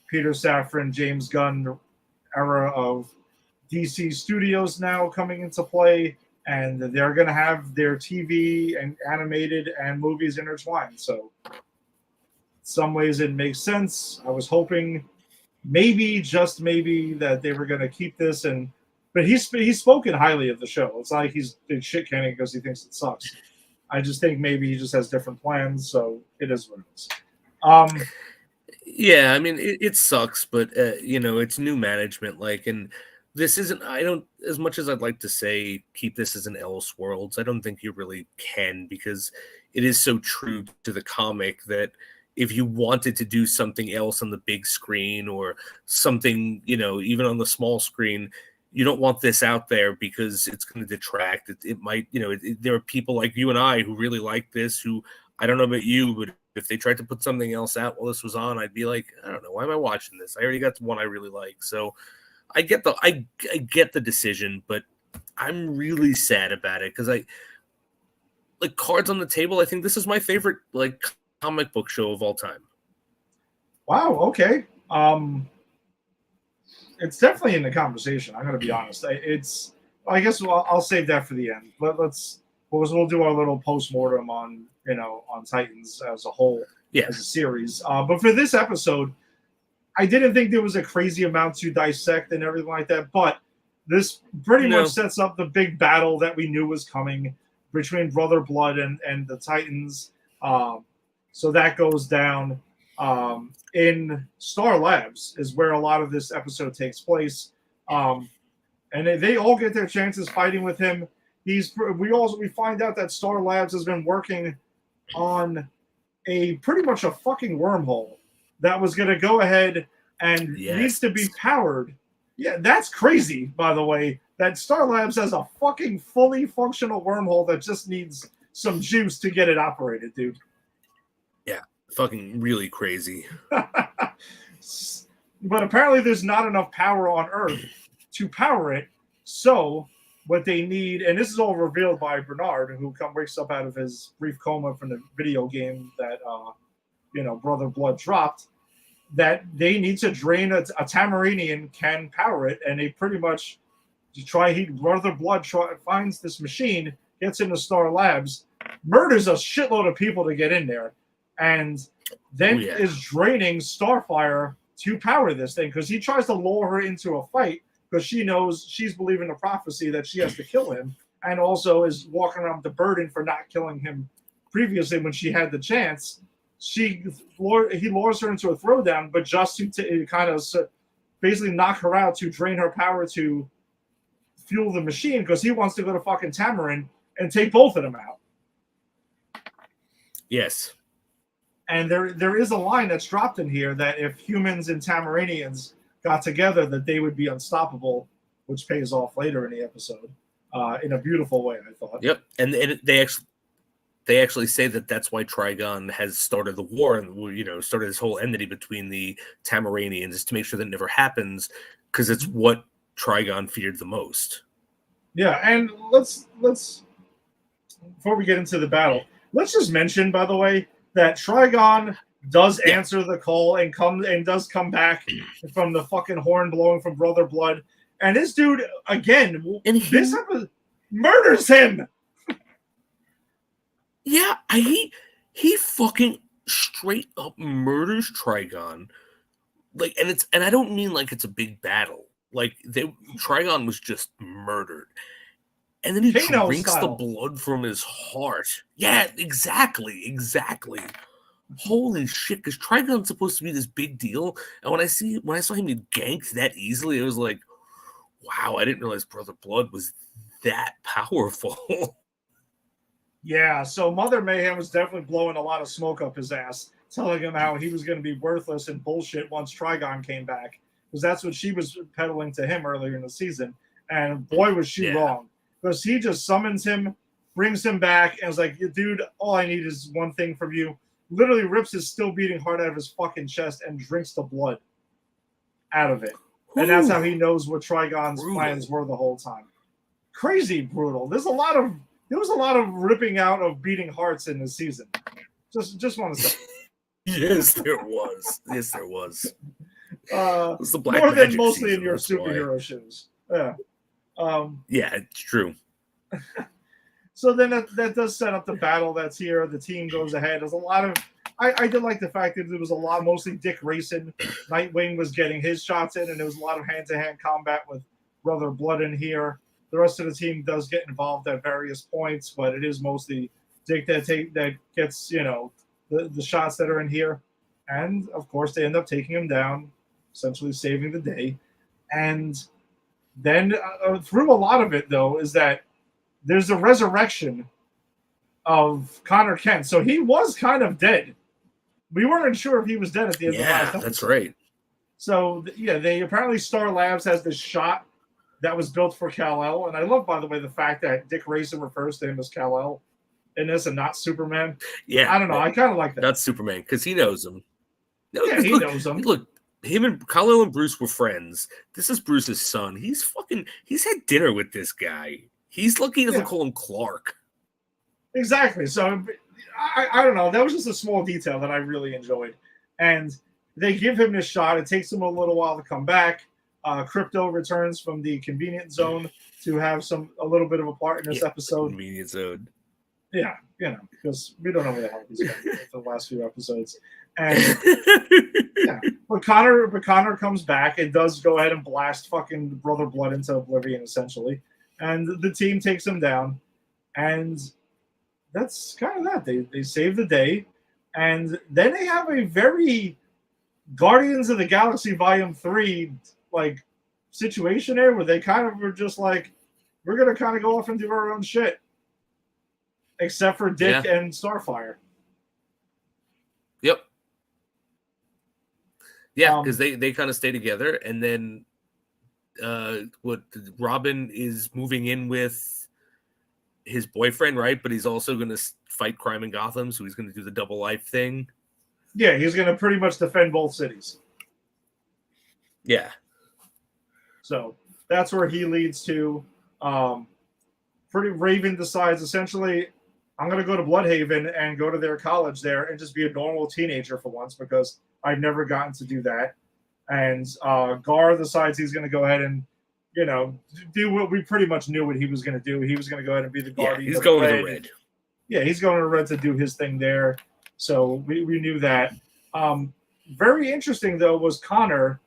S1: Peter Safran, James Gunn era of DC Studios now coming into play, and they're going to have their TV and animated and movies intertwined. So, in some ways, it makes sense. I was hoping, maybe just maybe, that they were going to keep this, but he's spoken highly of the show. It's not like he's shit canning because he thinks it sucks. I just think maybe he just has different plans. So it is what it is.
S2: Yeah, I mean, it sucks, but it's new management. And this isn't. I don't, as much as I'd like to say keep this as an Elseworlds, I don't think you really can, because it is so true to the comic that if you wanted to do something else on the big screen or something, even on the small screen, you don't want this out there because it's going to detract. It might, there are people like you and I who really like this, who, I don't know about you, but if they tried to put something else out while this was on, I'd be like, I don't know, why am I watching this? I already got the one I really like. So I get the decision, but I'm really sad about it because Cards on the Table, I think this is my favorite comic book show of all time.
S1: Wow. Okay. It's definitely in the conversation. I'm going to be honest. I guess I'll save that for the end. We'll do our little post-mortem on Titans as a whole, as a series. But for this episode, I didn't think there was a crazy amount to dissect and everything like that. But this pretty much sets up the big battle that we knew was coming between Brother Blood and the Titans. So that goes down in Star Labs is where a lot of this episode takes place. And they all get their chances fighting with him. We find out that Star Labs has been working on pretty much a fucking wormhole that was going to go ahead and needs to be powered. Yeah, that's crazy, by the way, that Star Labs has a fucking fully functional wormhole that just needs some juice to get it operated, dude.
S2: Yeah, fucking really crazy.
S1: But apparently there's not enough power on Earth to power it. So what they need, and this is all revealed by Bernard, who wakes up out of his brief coma from the video game that Brother Blood dropped, that they need to drain a Tamarinian can power it, and they pretty much Brother Blood finds this machine, gets into Star Labs, murders a shitload of people to get in there, and then is draining Starfire to power this thing, because he tries to lure her into a fight because she knows she's believing the prophecy that she has to kill him, and also is walking around with the burden for not killing him previously when she had the chance. He lures her into a throwdown, but just to kind of basically knock her out, to drain her power to fuel the machine, because he wants to go to fucking Tamarin and take both of them out.
S2: Yes.
S1: And there is a line that's dropped in here that if humans and Tamarinians got together, that they would be unstoppable, which pays off later in the episode in a beautiful way, I thought.
S2: Yep. And they actually say that that's why Trigon has started the war and started this whole enmity between the Tamaranians, is to make sure that never happens, because it's what Trigon feared the most.
S1: Yeah, and let's before we get into the battle, let's just mention, by the way, that Trigon does answer the call and does come back from the fucking horn blowing from Brother Blood, and this dude again, this episode murders him.
S2: Yeah, he fucking straight up murders Trigon, and I don't mean like it's a big battle. Trigon was just murdered, and then he drinks the blood from his heart. Yeah, exactly. Holy shit! Because Trigon's supposed to be this big deal, and when I saw him get ganked that easily, I was like, wow, I didn't realize Brother Blood was that powerful.
S1: Yeah, so Mother Mayhem was definitely blowing a lot of smoke up his ass, telling him how he was going to be worthless and bullshit once Trigon came back, because that's what she was peddling to him earlier in the season. And boy, was she wrong, because he just summons him, brings him back, and is like, dude, all I need is one thing from you. Literally rips his still beating heart out of his fucking chest and drinks the blood out of it. And that's how he knows what Trigon's plans were the whole time. Crazy brutal. There was a lot of ripping out of beating hearts in this season. Just want to say.
S2: Yes, there was. Yes, there was.
S1: It
S2: was the Black
S1: more than
S2: Magic
S1: mostly
S2: season,
S1: in your
S2: that's why.
S1: superhero shows. Yeah.
S2: Yeah, it's true.
S1: So then that does set up the battle that's here. The team goes ahead. There's a lot of. I did like the fact that there was a lot, mostly Dick racing. Nightwing was getting his shots in, and there was a lot of hand-to-hand combat with Brother Blood in here. The rest of the team does get involved at various points, but it is mostly Dick that gets, the shots that are in here. And, of course, they end up taking him down, essentially saving the day. And then through a lot of it, though, is that there's a resurrection of Connor Kent. So he was kind of dead. We weren't sure if he was dead at the end of the last episode.
S2: That's right.
S1: So, they apparently Star Labs has this shot that was built for Kal-El. And I love, by the way, the fact that Dick Grayson refers to him as Kal-El in this and not Superman.
S2: Yeah.
S1: I don't know. I kind of like that.
S2: Not Superman, because he knows him. No,
S1: yeah, he knows him.
S2: Look, him and Kal-El and Bruce were friends. This is Bruce's son. He's had dinner with this guy. He's lucky he doesn't call him Clark.
S1: Exactly. So, I don't know. That was just a small detail that I really enjoyed. And they give him this shot. It takes him a little while to come back. Crypto returns from the convenient zone to have a little bit of a part in this episode.
S2: Convenient zone.
S1: Yeah, because we don't know where the hell he's going for the last few episodes. And but Connor comes back and does go ahead and blast fucking Brother Blood into oblivion, essentially. And the team takes him down. And that's kind of that. They save the day. And then they have a very Guardians of the Galaxy Volume 3 situation there where they kind of were just like, we're going to kind of go off and do our own shit. Except for Dick and Starfire.
S2: Yep. Yeah, because they kind of stay together. And then Robin is moving in with his boyfriend, right? But he's also going to fight crime in Gotham, so he's going to do the double life thing.
S1: Yeah, he's going to pretty much defend both cities.
S2: Yeah.
S1: So that's where he leads to. Raven decides, essentially, I'm going to go to Bloodhaven and go to their college there and just be a normal teenager for once, because I've never gotten to do that. And Gar decides he's going to go ahead and, do what we pretty much knew what he was going to do. He was going to go ahead and be the Guardian.
S2: Yeah, he's going to the Red.
S1: Yeah, he's going to Red to do his thing there. So we knew that. Very interesting, though, was Connor,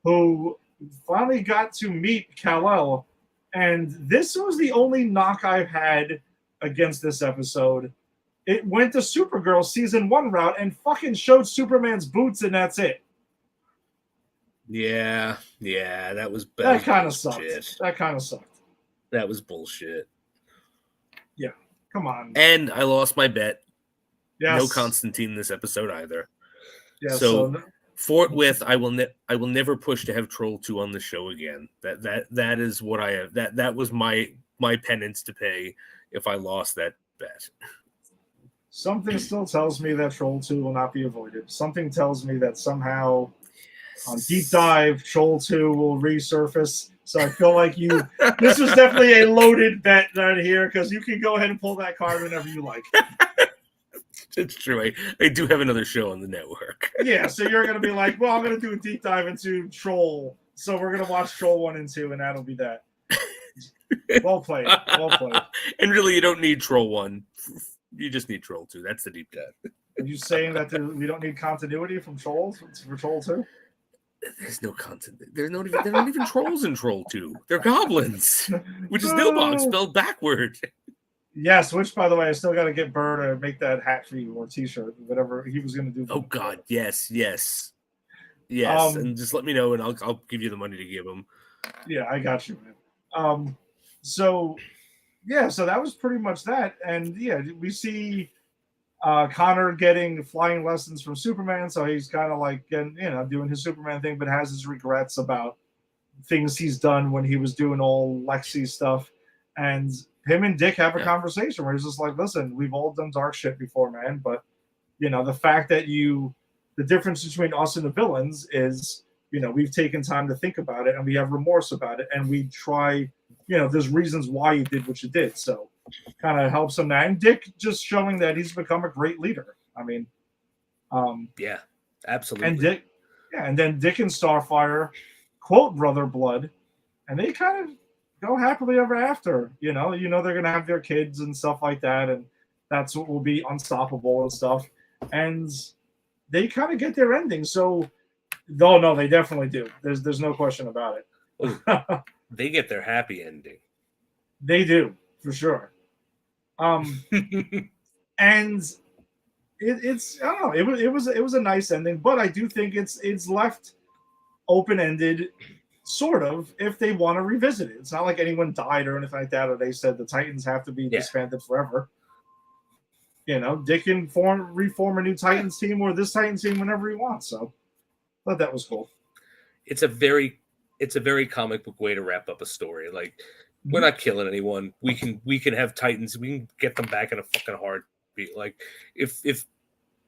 S1: who finally got to meet Kal-El. And this was the only knock I've had against this episode. It went to Supergirl season 1 route and fucking showed Superman's boots, and that's it.
S2: Yeah, that was bad.
S1: That kind of sucked.
S2: That was bullshit.
S1: Yeah, come on.
S2: And I lost my bet.
S1: Yes.
S2: No Constantine this episode either.
S1: Yeah,
S2: so forthwith, I will never push to have Troll 2 on the show again. That is what I have. That was my penance to pay if I lost that bet.
S1: Something still tells me that Troll 2 will not be avoided. Something tells me that somehow on Deep Dive, Troll 2 will resurface. So I feel like this was definitely a loaded bet right here, because you can go ahead and pull that card whenever you like.
S2: It's true. I do have another show on the network.
S1: Yeah, so you're going to be like, well, I'm going to do a deep dive into Troll. So we're going to watch Troll 1 and 2, and that'll be that. Well played.
S2: And really, you don't need Troll 1. You just need Troll 2. That's the deep dive.
S1: Are you saying that we don't need continuity from Trolls for Troll 2?
S2: There's no continuity. They're not even trolls in Troll 2. They're goblins, which is Nilbog spelled backward.
S1: Yes, which, by the way, I still got to get Burr to make that hat for you or T-shirt, whatever he was going to do.
S2: Oh God, yes, and just let me know, and I'll give you the money to give him.
S1: Yeah, I got you, man. So yeah, so that was pretty much that. And yeah, we see Connor getting flying lessons from Superman, so he's kind of like getting, doing his Superman thing, but has his regrets about things he's done when he was doing all Lexi stuff. And him and Dick have a
S2: Yeah.
S1: conversation where he's just like, "Listen, we've all done dark shit before, man, but the fact that the difference between us and the villains is, we've taken time to think about it and we have remorse about it, and we try, there's reasons why you did what you did." So kind of helps him that. And Dick just showing that he's become a great leader. I mean,
S2: Yeah,
S1: and
S2: absolutely.
S1: Dick, yeah, and then Dick and Starfire quote Brother Blood, and they kind of go happily ever after. They're gonna have their kids and stuff like that, and that's what will be unstoppable and stuff. And they kind of get their ending. So, no, they definitely do. There's no question about it.
S2: Oh, they get their happy ending.
S1: They do for sure. And it's I don't know. It was a nice ending, but I do think it's left open ended, sort of, if they want to revisit it. It's not like anyone died or anything like that, or they said the Titans have to be
S2: Yeah.
S1: disbanded forever. Dick can reform a new Titans team or this Titans team whenever he wants. So I thought that was cool.
S2: It's a very comic book way to wrap up a story. Like, we're not killing anyone. We can have Titans. We can get them back in a fucking heartbeat. Like, if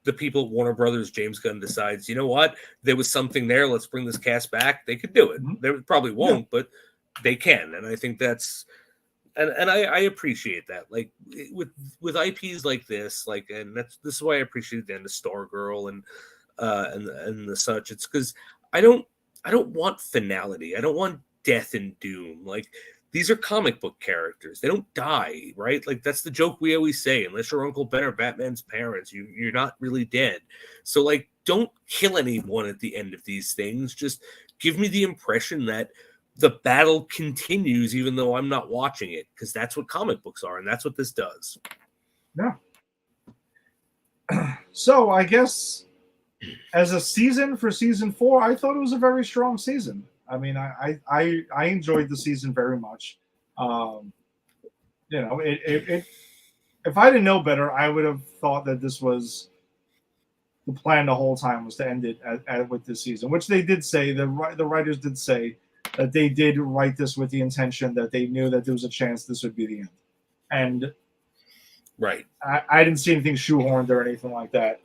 S2: the people at Warner Brothers, James Gunn decides, you know what, there was something there, let's bring this cast back, they could do it. They probably won't, but they can. And I think that's and I appreciate that. Like, with IPs like this, like, and this is why I appreciate the end of Stargirl and the such. It's because I don't want finality. I don't want death and doom. Like, these are comic book characters. They don't die, right? Like, that's the joke we always say. Unless you're Uncle Ben or Batman's parents, you're not really dead. So, like, don't kill anyone at the end of these things. Just give me the impression that the battle continues even though I'm not watching it, because that's what comic books are, and that's what this does.
S1: Yeah. So I guess as a season for season 4, I thought it was a very strong season. I mean, I enjoyed the season very much. If I didn't know better, I would have thought that this was the plan the whole time, was to end it with this season, which they did say. The writers did say that they did write this with the intention that they knew that there was a chance this would be the end. And
S2: right,
S1: I didn't see anything shoehorned or anything like that.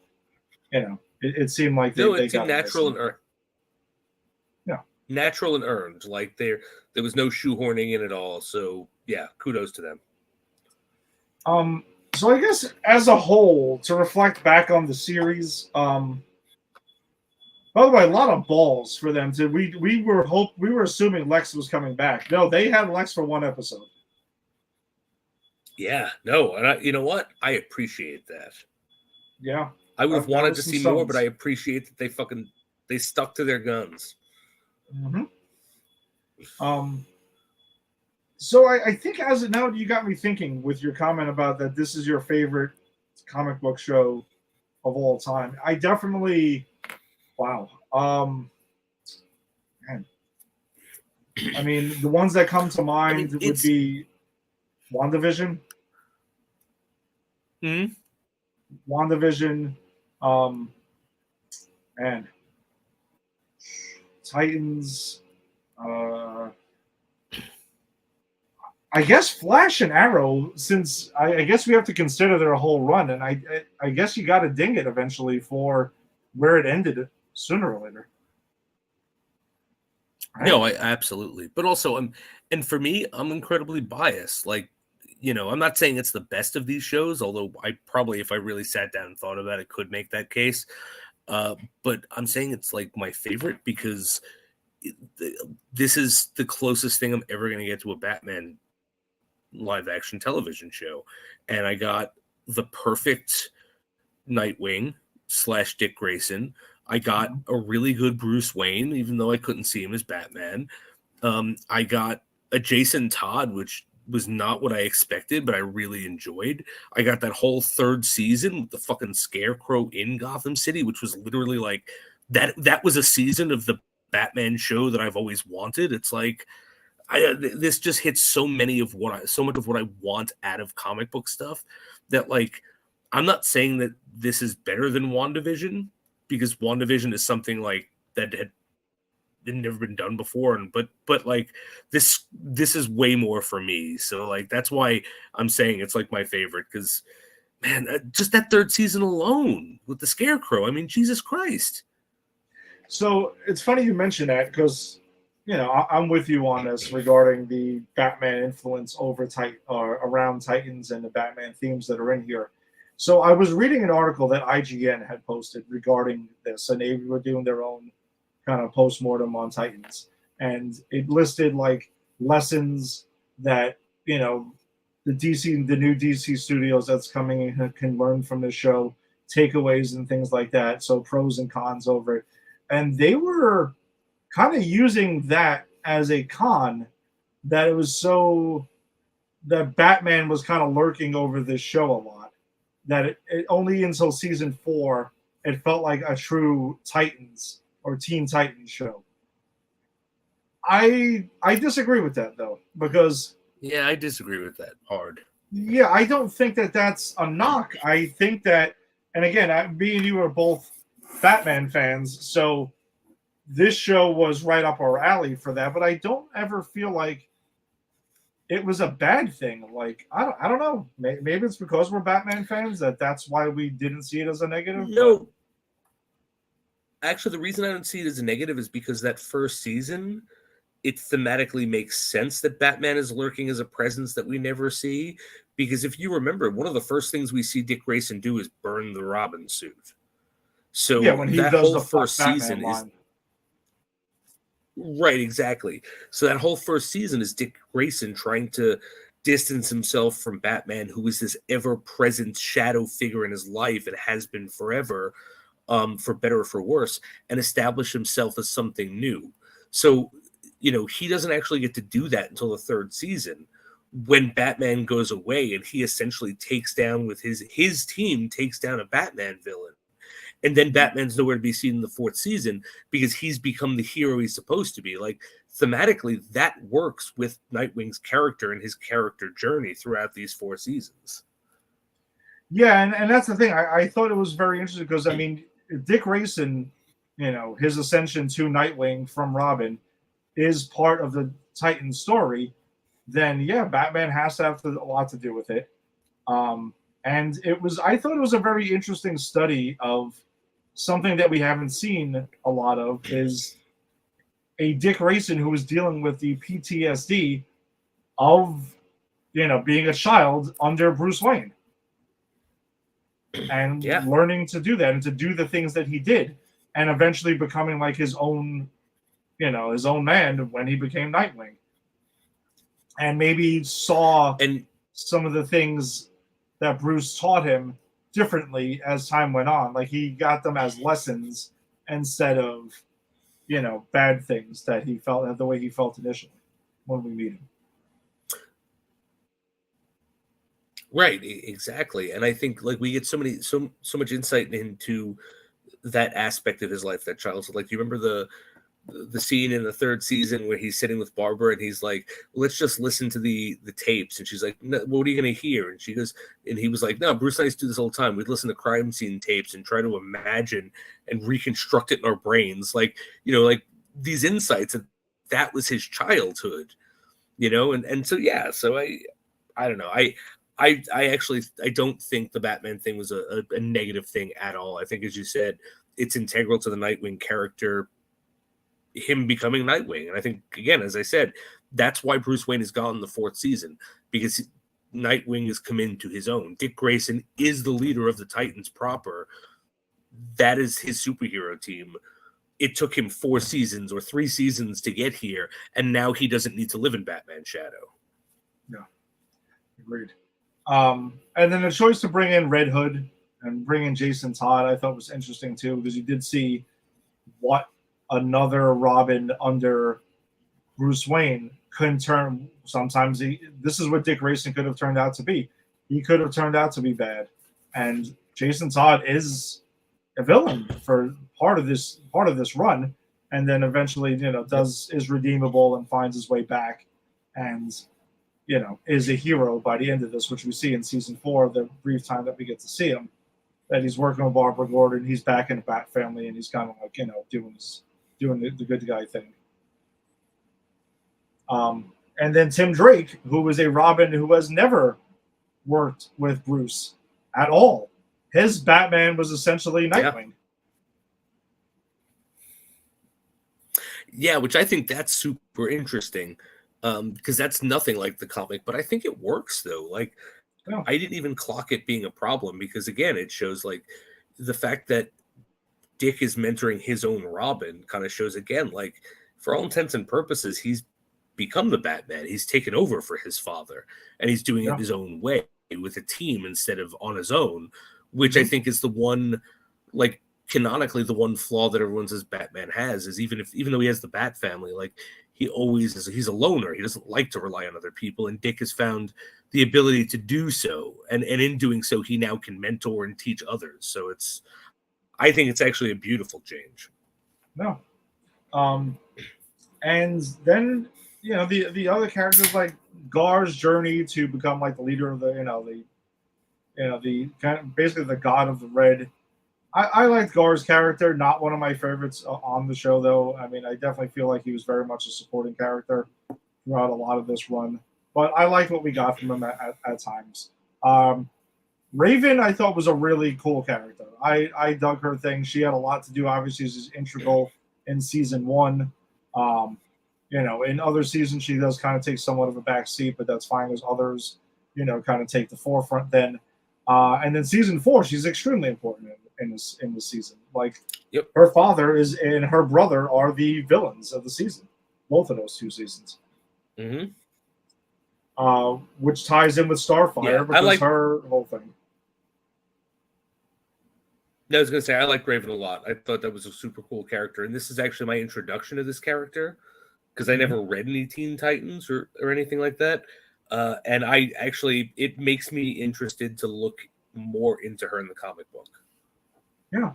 S1: It seemed like they got
S2: natural and earned.
S1: Yeah,
S2: natural and earned. Like, there was no shoehorning in at all. So yeah, kudos to them.
S1: So I guess as a whole, to reflect back on the series, by the way, a lot of balls for them. We were assuming Lex was coming back. No, they had Lex for one episode.
S2: Yeah, no, and you know what? I appreciate that.
S1: Yeah,
S2: I would have wanted to see more, but I appreciate that they stuck to their guns.
S1: Mm-hmm. So I think as of now, you got me thinking with your comment about that this is your favorite comic book show of all time. I definitely, wow. Man. I mean, the ones that come to mind would be WandaVision. WandaVision, and Titans. I guess Flash and Arrow, since I guess we have to consider their whole run, and I guess you got to ding it eventually for where it ended sooner or later.
S2: Right? No, I absolutely. But also, and for me, I'm incredibly biased. Like, I'm not saying it's the best of these shows, although I probably, if I really sat down and thought about it, could make that case. But I'm saying it's like my favorite because this is the closest thing I'm ever going to get to a Batman live action television show. And I got the perfect Nightwing / Dick Grayson. I got a really good Bruce Wayne, even though I couldn't see him as Batman. I got a Jason Todd, which was not what I expected, but I really enjoyed. I got that whole third season with the fucking Scarecrow in Gotham City, which was literally like that was a season of the Batman show that I've always wanted. It's like, This just hits so much of what I want out of comic book stuff that, like, I'm not saying that this is better than WandaVision, because WandaVision is something like that had never been done before, and but like this is way more for me. So like that's why I'm saying it's like my favorite, because man, just that third season alone with the Scarecrow. I mean, Jesus Christ.
S1: So it's funny you mention that, because I'm with you on this regarding the Batman influence over around Titans and the Batman themes that are in here. So I was reading an article that IGN had posted regarding this, and they were doing their own kind of postmortem on Titans, and it listed like lessons that the new DC studios that's coming in can learn from the show, takeaways and things like that. So pros and cons over it, and they were kind of using that as a con, that it was so that Batman was kind of lurking over this show a lot, that it only until season 4 it felt like a true Titans or Teen Titans show. I disagree with that, though, because
S2: yeah, I disagree with that hard.
S1: Yeah, I don't think that that's a knock. I think that, and again, me and you are both Batman fans, so this show was right up our alley for that. But I don't ever feel like it was a bad thing. Like I don't know. Maybe it's because we're Batman fans that's why we didn't see it as a negative.
S2: No, actually, the reason I don't see it as a negative is because that first season, it thematically makes sense that Batman is lurking as a presence that we never see. Because if you remember, one of the first things we see Dick Grayson do is burn the Robin suit. So
S1: yeah, when he
S2: that
S1: does
S2: whole
S1: the
S2: first
S1: Batman
S2: season
S1: line.
S2: is right, exactly. So that whole first season is Dick Grayson trying to distance himself from Batman, who is this ever-present shadow figure in his life and has been forever, for better or for worse, and establish himself as something new. So he doesn't actually get to do that until the third season, when Batman goes away and he essentially takes down with his team takes down a Batman villain. And then Batman's nowhere to be seen in the fourth season because he's become the hero he's supposed to be. Like, thematically, that works with Nightwing's character and his character journey throughout these 4 seasons.
S1: Yeah, and that's the thing. I thought it was very interesting because, I mean, Dick Grayson, his ascension to Nightwing from Robin is part of the Titan story. Then, yeah, Batman has to have a lot to do with it. And I thought it was a very interesting study of something that we haven't seen a lot of, is a Dick Grayson who was dealing with the PTSD of, being a child under Bruce Wayne. And learning to do that and to do the things that he did, and eventually becoming like his own man when he became Nightwing. And maybe saw some of the things that Bruce taught him differently as time went on. Like, he got them as lessons instead of, bad things that he felt, the way he felt initially when we meet him.
S2: Right, exactly. And I think, like, we get so much insight into that aspect of his life, that childhood. Like, you remember the scene in the third season where he's sitting with Barbara and he's like, let's just listen to the tapes. And she's like, no, what are you going to hear? And he was like, no, Bruce and I used to do this all the time. We'd listen to crime scene tapes and try to imagine and reconstruct it in our brains. Like, like these insights, that was his childhood, and so, yeah. So I don't know. I actually don't think the Batman thing was a negative thing at all. I think, as you said, it's integral to the Nightwing character, him becoming Nightwing. And I think, again, as I said, that's why Bruce Wayne is gone in the fourth season, because Nightwing has come into his own. Dick Grayson is the leader of the Titans proper. That is his superhero team. It took him 4 seasons or 3 seasons to get here, and now he doesn't need to live in Batman's shadow.
S1: No, agreed. And then the choice to bring in Red Hood and bring in Jason Todd, I thought was interesting too, because you did see what another Robin under Bruce Wayne couldn't turn. Sometimes this is what Dick Grayson could have turned out to be. He could have turned out to be bad, and Jason Todd is a villain for part of this run, and then eventually is redeemable and finds his way back. and is a hero by the end of this, which we see in season 4, the brief time that we get to see him. That he's working with Barbara Gordon, he's back in the Bat family, and he's kind of like doing the good guy thing. And then Tim Drake, who was a Robin who has never worked with Bruce at all. His Batman was essentially Nightwing.
S2: Yeah, which I think that's super interesting, because that's nothing like the comic, but I think it works though. Like, I didn't even clock it being a problem because, again, it shows like the fact that Dick is mentoring his own Robin kind of shows, again, like, for all intents and purposes, he's become the Batman. He's taken over for his father, and he's doing it his own way with a team instead of on his own, which I think is the one, like, canonically the one flaw that everyone says Batman has is even though he has the Bat family, like, he's a loner. He doesn't like to rely on other people, and Dick has found the ability to do so, and in doing so, he now can mentor and teach others. So I think it's actually a beautiful change.
S1: No, and then the other characters, like Gar's journey to become like the leader of the kind of basically the god of the red. I liked Gar's character, not one of my favorites on the show, though. I mean, I definitely feel like he was very much a supporting character throughout a lot of this run. But I liked what we got from him at times. Raven, I thought, was a really cool character. I dug her thing. She had a lot to do. Obviously, she's integral in season 1. In other seasons, she does kind of take somewhat of a back seat, but that's fine. There's others, kind of take the forefront then. And then season 4, she's extremely important in this season. Like, her father and her brother are the villains of the season, both of those 2 seasons.
S2: Mm-hmm.
S1: Which ties in with Starfire because her whole thing.
S2: No, I was going to say, I like Raven a lot. I thought that was a super cool character. And this is actually my introduction to this character because I never read any Teen Titans or anything like that. And it makes me interested to look more into her in the comic book.
S1: Yeah.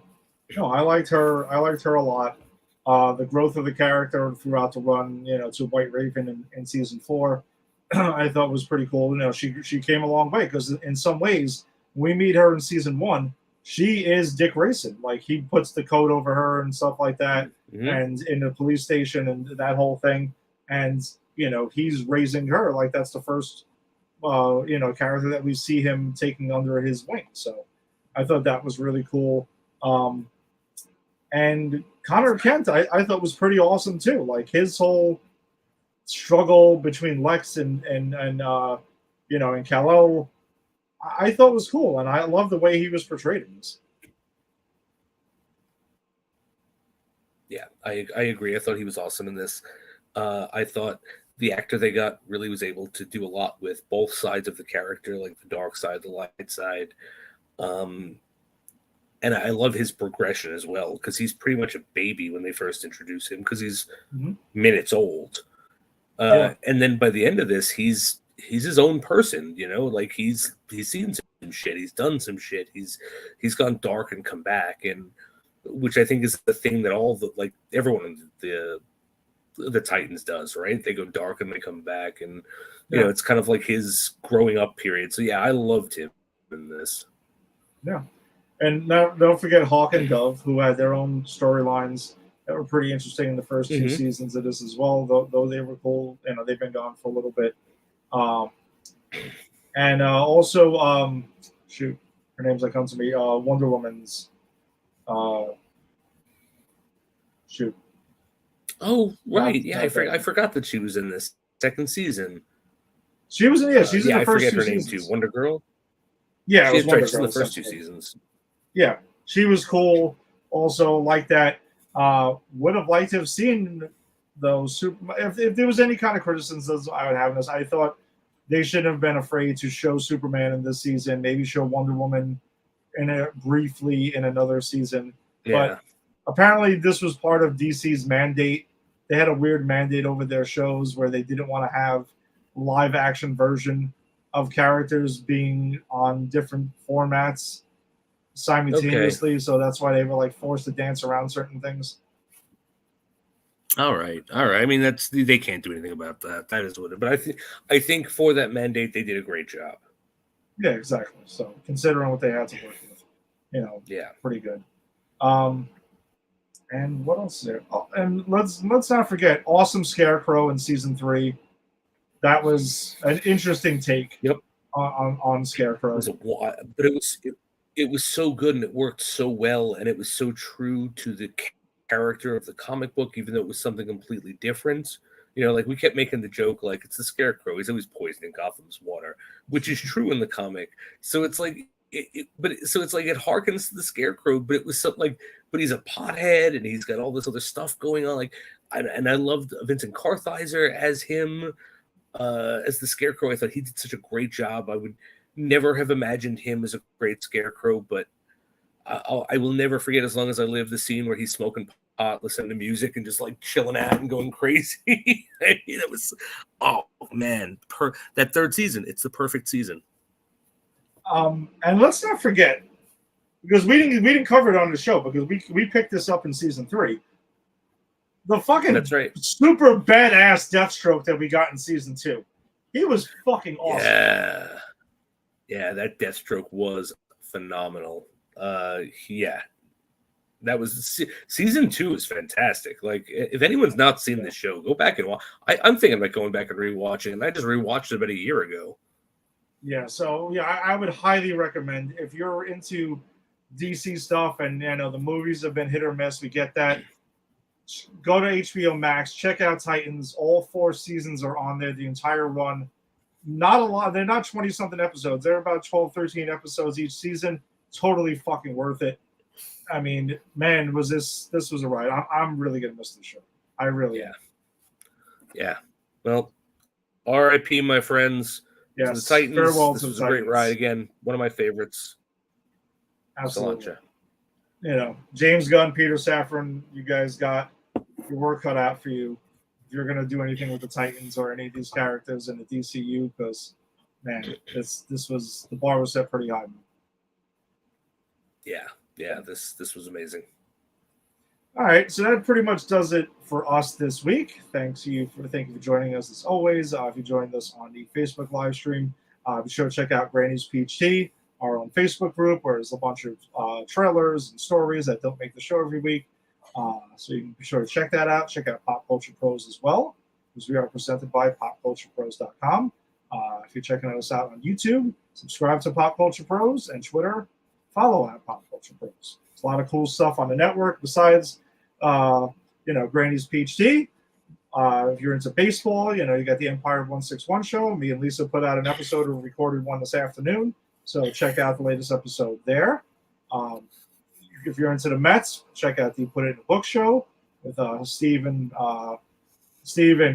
S1: No, I liked her a lot. The growth of the character throughout the run, to White Raven in season 4, I thought was pretty cool. She came a long way because in some ways, we meet her in season 1. She is Dick Grayson. Like, he puts the coat over her and stuff like that, and in the police station and that whole thing. And he's raising her. Like, that's the first character that we see him taking under his wing. So I thought that was really cool. And Connor Kent, I thought was pretty awesome too. Like, his whole struggle between Lex and Kal-El, I thought was cool, and I love the way he was portrayed in this.
S2: Yeah, I agree. I thought he was awesome in this. I thought the actor they got really was able to do a lot with both sides of the character, like the dark side, the light side. And I love his progression as well, because he's pretty much a baby when they first introduce him, because he's minutes old. And then by the end of this, he's his own person, like he's seen some shit, he's done some shit, he's gone dark and come back, and which I think is the thing that all the everyone in the Titans does, right? They go dark and they come back, and it's kind of like his growing up period. So yeah, I loved him in this.
S1: Yeah. And now, don't forget Hawk and Dove, who had their own storylines that were pretty interesting in the first 2 seasons of this as well, though they were cool. They've been gone for a little bit. And also, shoot, her name's like comes to me, Wonder Woman's, shoot.
S2: Oh, right. Yeah, I forgot that she was in this second season.
S1: She was in, she's in the first 2 seasons. I forget her name too.
S2: Wonder Girl?
S1: Yeah,
S2: she's in the first 2 seasons.
S1: Yeah, she was cool. Also, like that. Would have liked to have seen those if there was any kind of criticisms I would have in this. I thought they shouldn't have been afraid to show Superman in this season. Maybe show Wonder Woman briefly in another season.
S2: Yeah.
S1: But apparently, this was part of DC's mandate. They had a weird mandate over their shows where they didn't want to have live action version of characters being on different formats simultaneously. Okay. So that's why they were forced to dance around certain things.
S2: All right. I mean, they can't do anything about that. That is what it. But I think for that mandate, they did a great job.
S1: Yeah, exactly. So considering what they had to work with,
S2: Yeah.
S1: pretty good. Um, and what else is there? Oh, and let's not forget Awesome Scarecrow in season 3. That was an interesting take
S2: Yep.
S1: on
S2: It
S1: Scarecrow.
S2: was but it was so good and it worked so well and it was so true to the character of the comic book, even though it was something completely different. Like we kept making the joke, like it's the Scarecrow. He's always poisoning Gotham's water, which is true in the comic. So it's like, so it's like it harkens to the Scarecrow, but it was something like, but he's a pothead and he's got all this other stuff going on. Like, and I loved Vincent Kartheiser as him, as the Scarecrow. I thought he did such a great job. I would never have imagined him as a great Scarecrow, but I will never forget, as long as I live, the scene where he's smoking pot, listening to music, and just like chilling out and going crazy. That was, oh man, that third season, it's the perfect season.
S1: And let's not forget, because we didn't cover it on the show, because we picked this up in season 3. The fucking
S2: That's right.
S1: super badass Deathstroke that we got in season 2. He was fucking awesome.
S2: Yeah, that Deathstroke was phenomenal. Yeah, that was season 2 is fantastic. Like, if anyone's not seen this show, go back and watch. I'm thinking about going back and rewatching, and I just rewatched it about a year ago.
S1: Yeah, so yeah, I would highly recommend, if you're into DC stuff, and the movies have been hit or miss. We get that. Go to HBO Max, check out Titans. All 4 seasons are on there, the entire run. Not a lot. They're not 20-something episodes. They're about 12, 13 episodes each season. Totally fucking worth it. I mean, man, this was a ride. I'm really going to miss this show. I really am.
S2: Yeah. Well, R.I.P., my friends.
S1: Yes.
S2: To the Titans.
S1: Farewell
S2: this
S1: to
S2: was
S1: the
S2: a
S1: Titans.
S2: great ride again. One of my favorites.
S1: Absolutely. James Gunn, Peter Safran, you guys got your work cut out for you if you're going to do anything with the Titans or any of these characters in the DCU, because, man, this was, the bar was set pretty high.
S2: Yeah, this was amazing.
S1: All right, so that pretty much does it for us this week. Thank you for joining us as always. If you joined us on the Facebook live stream, be sure to check out Granny's Peach Tea, our own Facebook group, where there's a bunch of trailers and stories that don't make the show every week. So you can be sure to check that out. Check out Pop Culture Pros as well, because we are presented by PopCulturePros.com. If you're checking us out on YouTube, subscribe to Pop Culture Pros, and Twitter, follow at Pop Culture Pros. There's a lot of cool stuff on the network besides, Granny's Peach Tea. If you're into baseball, you got the Empire 161 show. Me and Lisa put out an episode, or recorded one this afternoon. So check out the latest episode there. If you're into the Mets, check out the Put It in a Book show with Steve and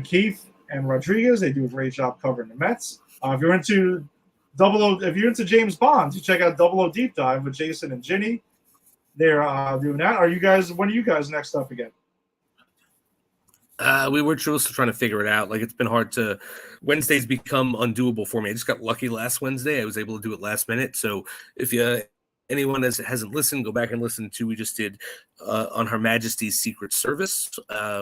S1: Keith and Rodriguez. They do a great job covering the Mets. If you're into James Bond, you check out Double O Deep Dive with Jason and Ginny. They're doing that. When are you guys next up again?
S2: We were just trying to figure it out. Like, it's been hard to. Wednesdays become undoable for me. I just got lucky last Wednesday. I was able to do it last minute. So if anyone hasn't listened, go back and listen to. We just did on Her Majesty's Secret Service,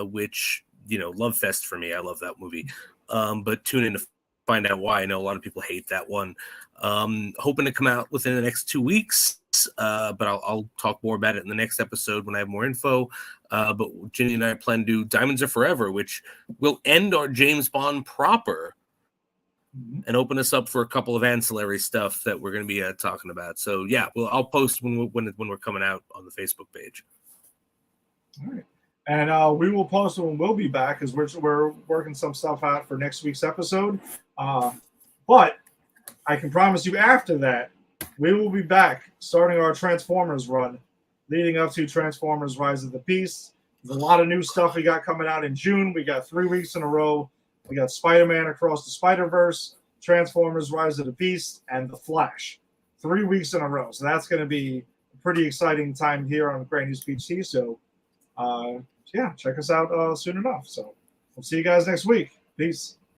S2: which love fest for me. I love that movie. But tune in to find out why. I know a lot of people hate that one. Hoping to come out within the next 2 weeks. But I'll talk more about it in the next episode when I have more info. But Ginny and I plan to do Diamonds Are Forever, which will end our James Bond proper and open us up for a couple of ancillary stuff that we're going to be talking about. So yeah, I'll post when we're coming out on the Facebook page.
S1: All right, and we will post when we'll be back, because we're working some stuff out for next week's episode. But I can promise you, after that, we will be back starting our Transformers run, leading up to Transformers Rise of the Beast. There's a lot of new stuff we got coming out in June. We got 3 weeks in a row. We got Spider-Man Across the Spider-Verse, Transformers Rise of the Beast, and The Flash. 3 weeks in a row. So that's going to be a pretty exciting time here on Granny's Peach Tea. So, check us out soon enough. So we'll see you guys next week. Peace.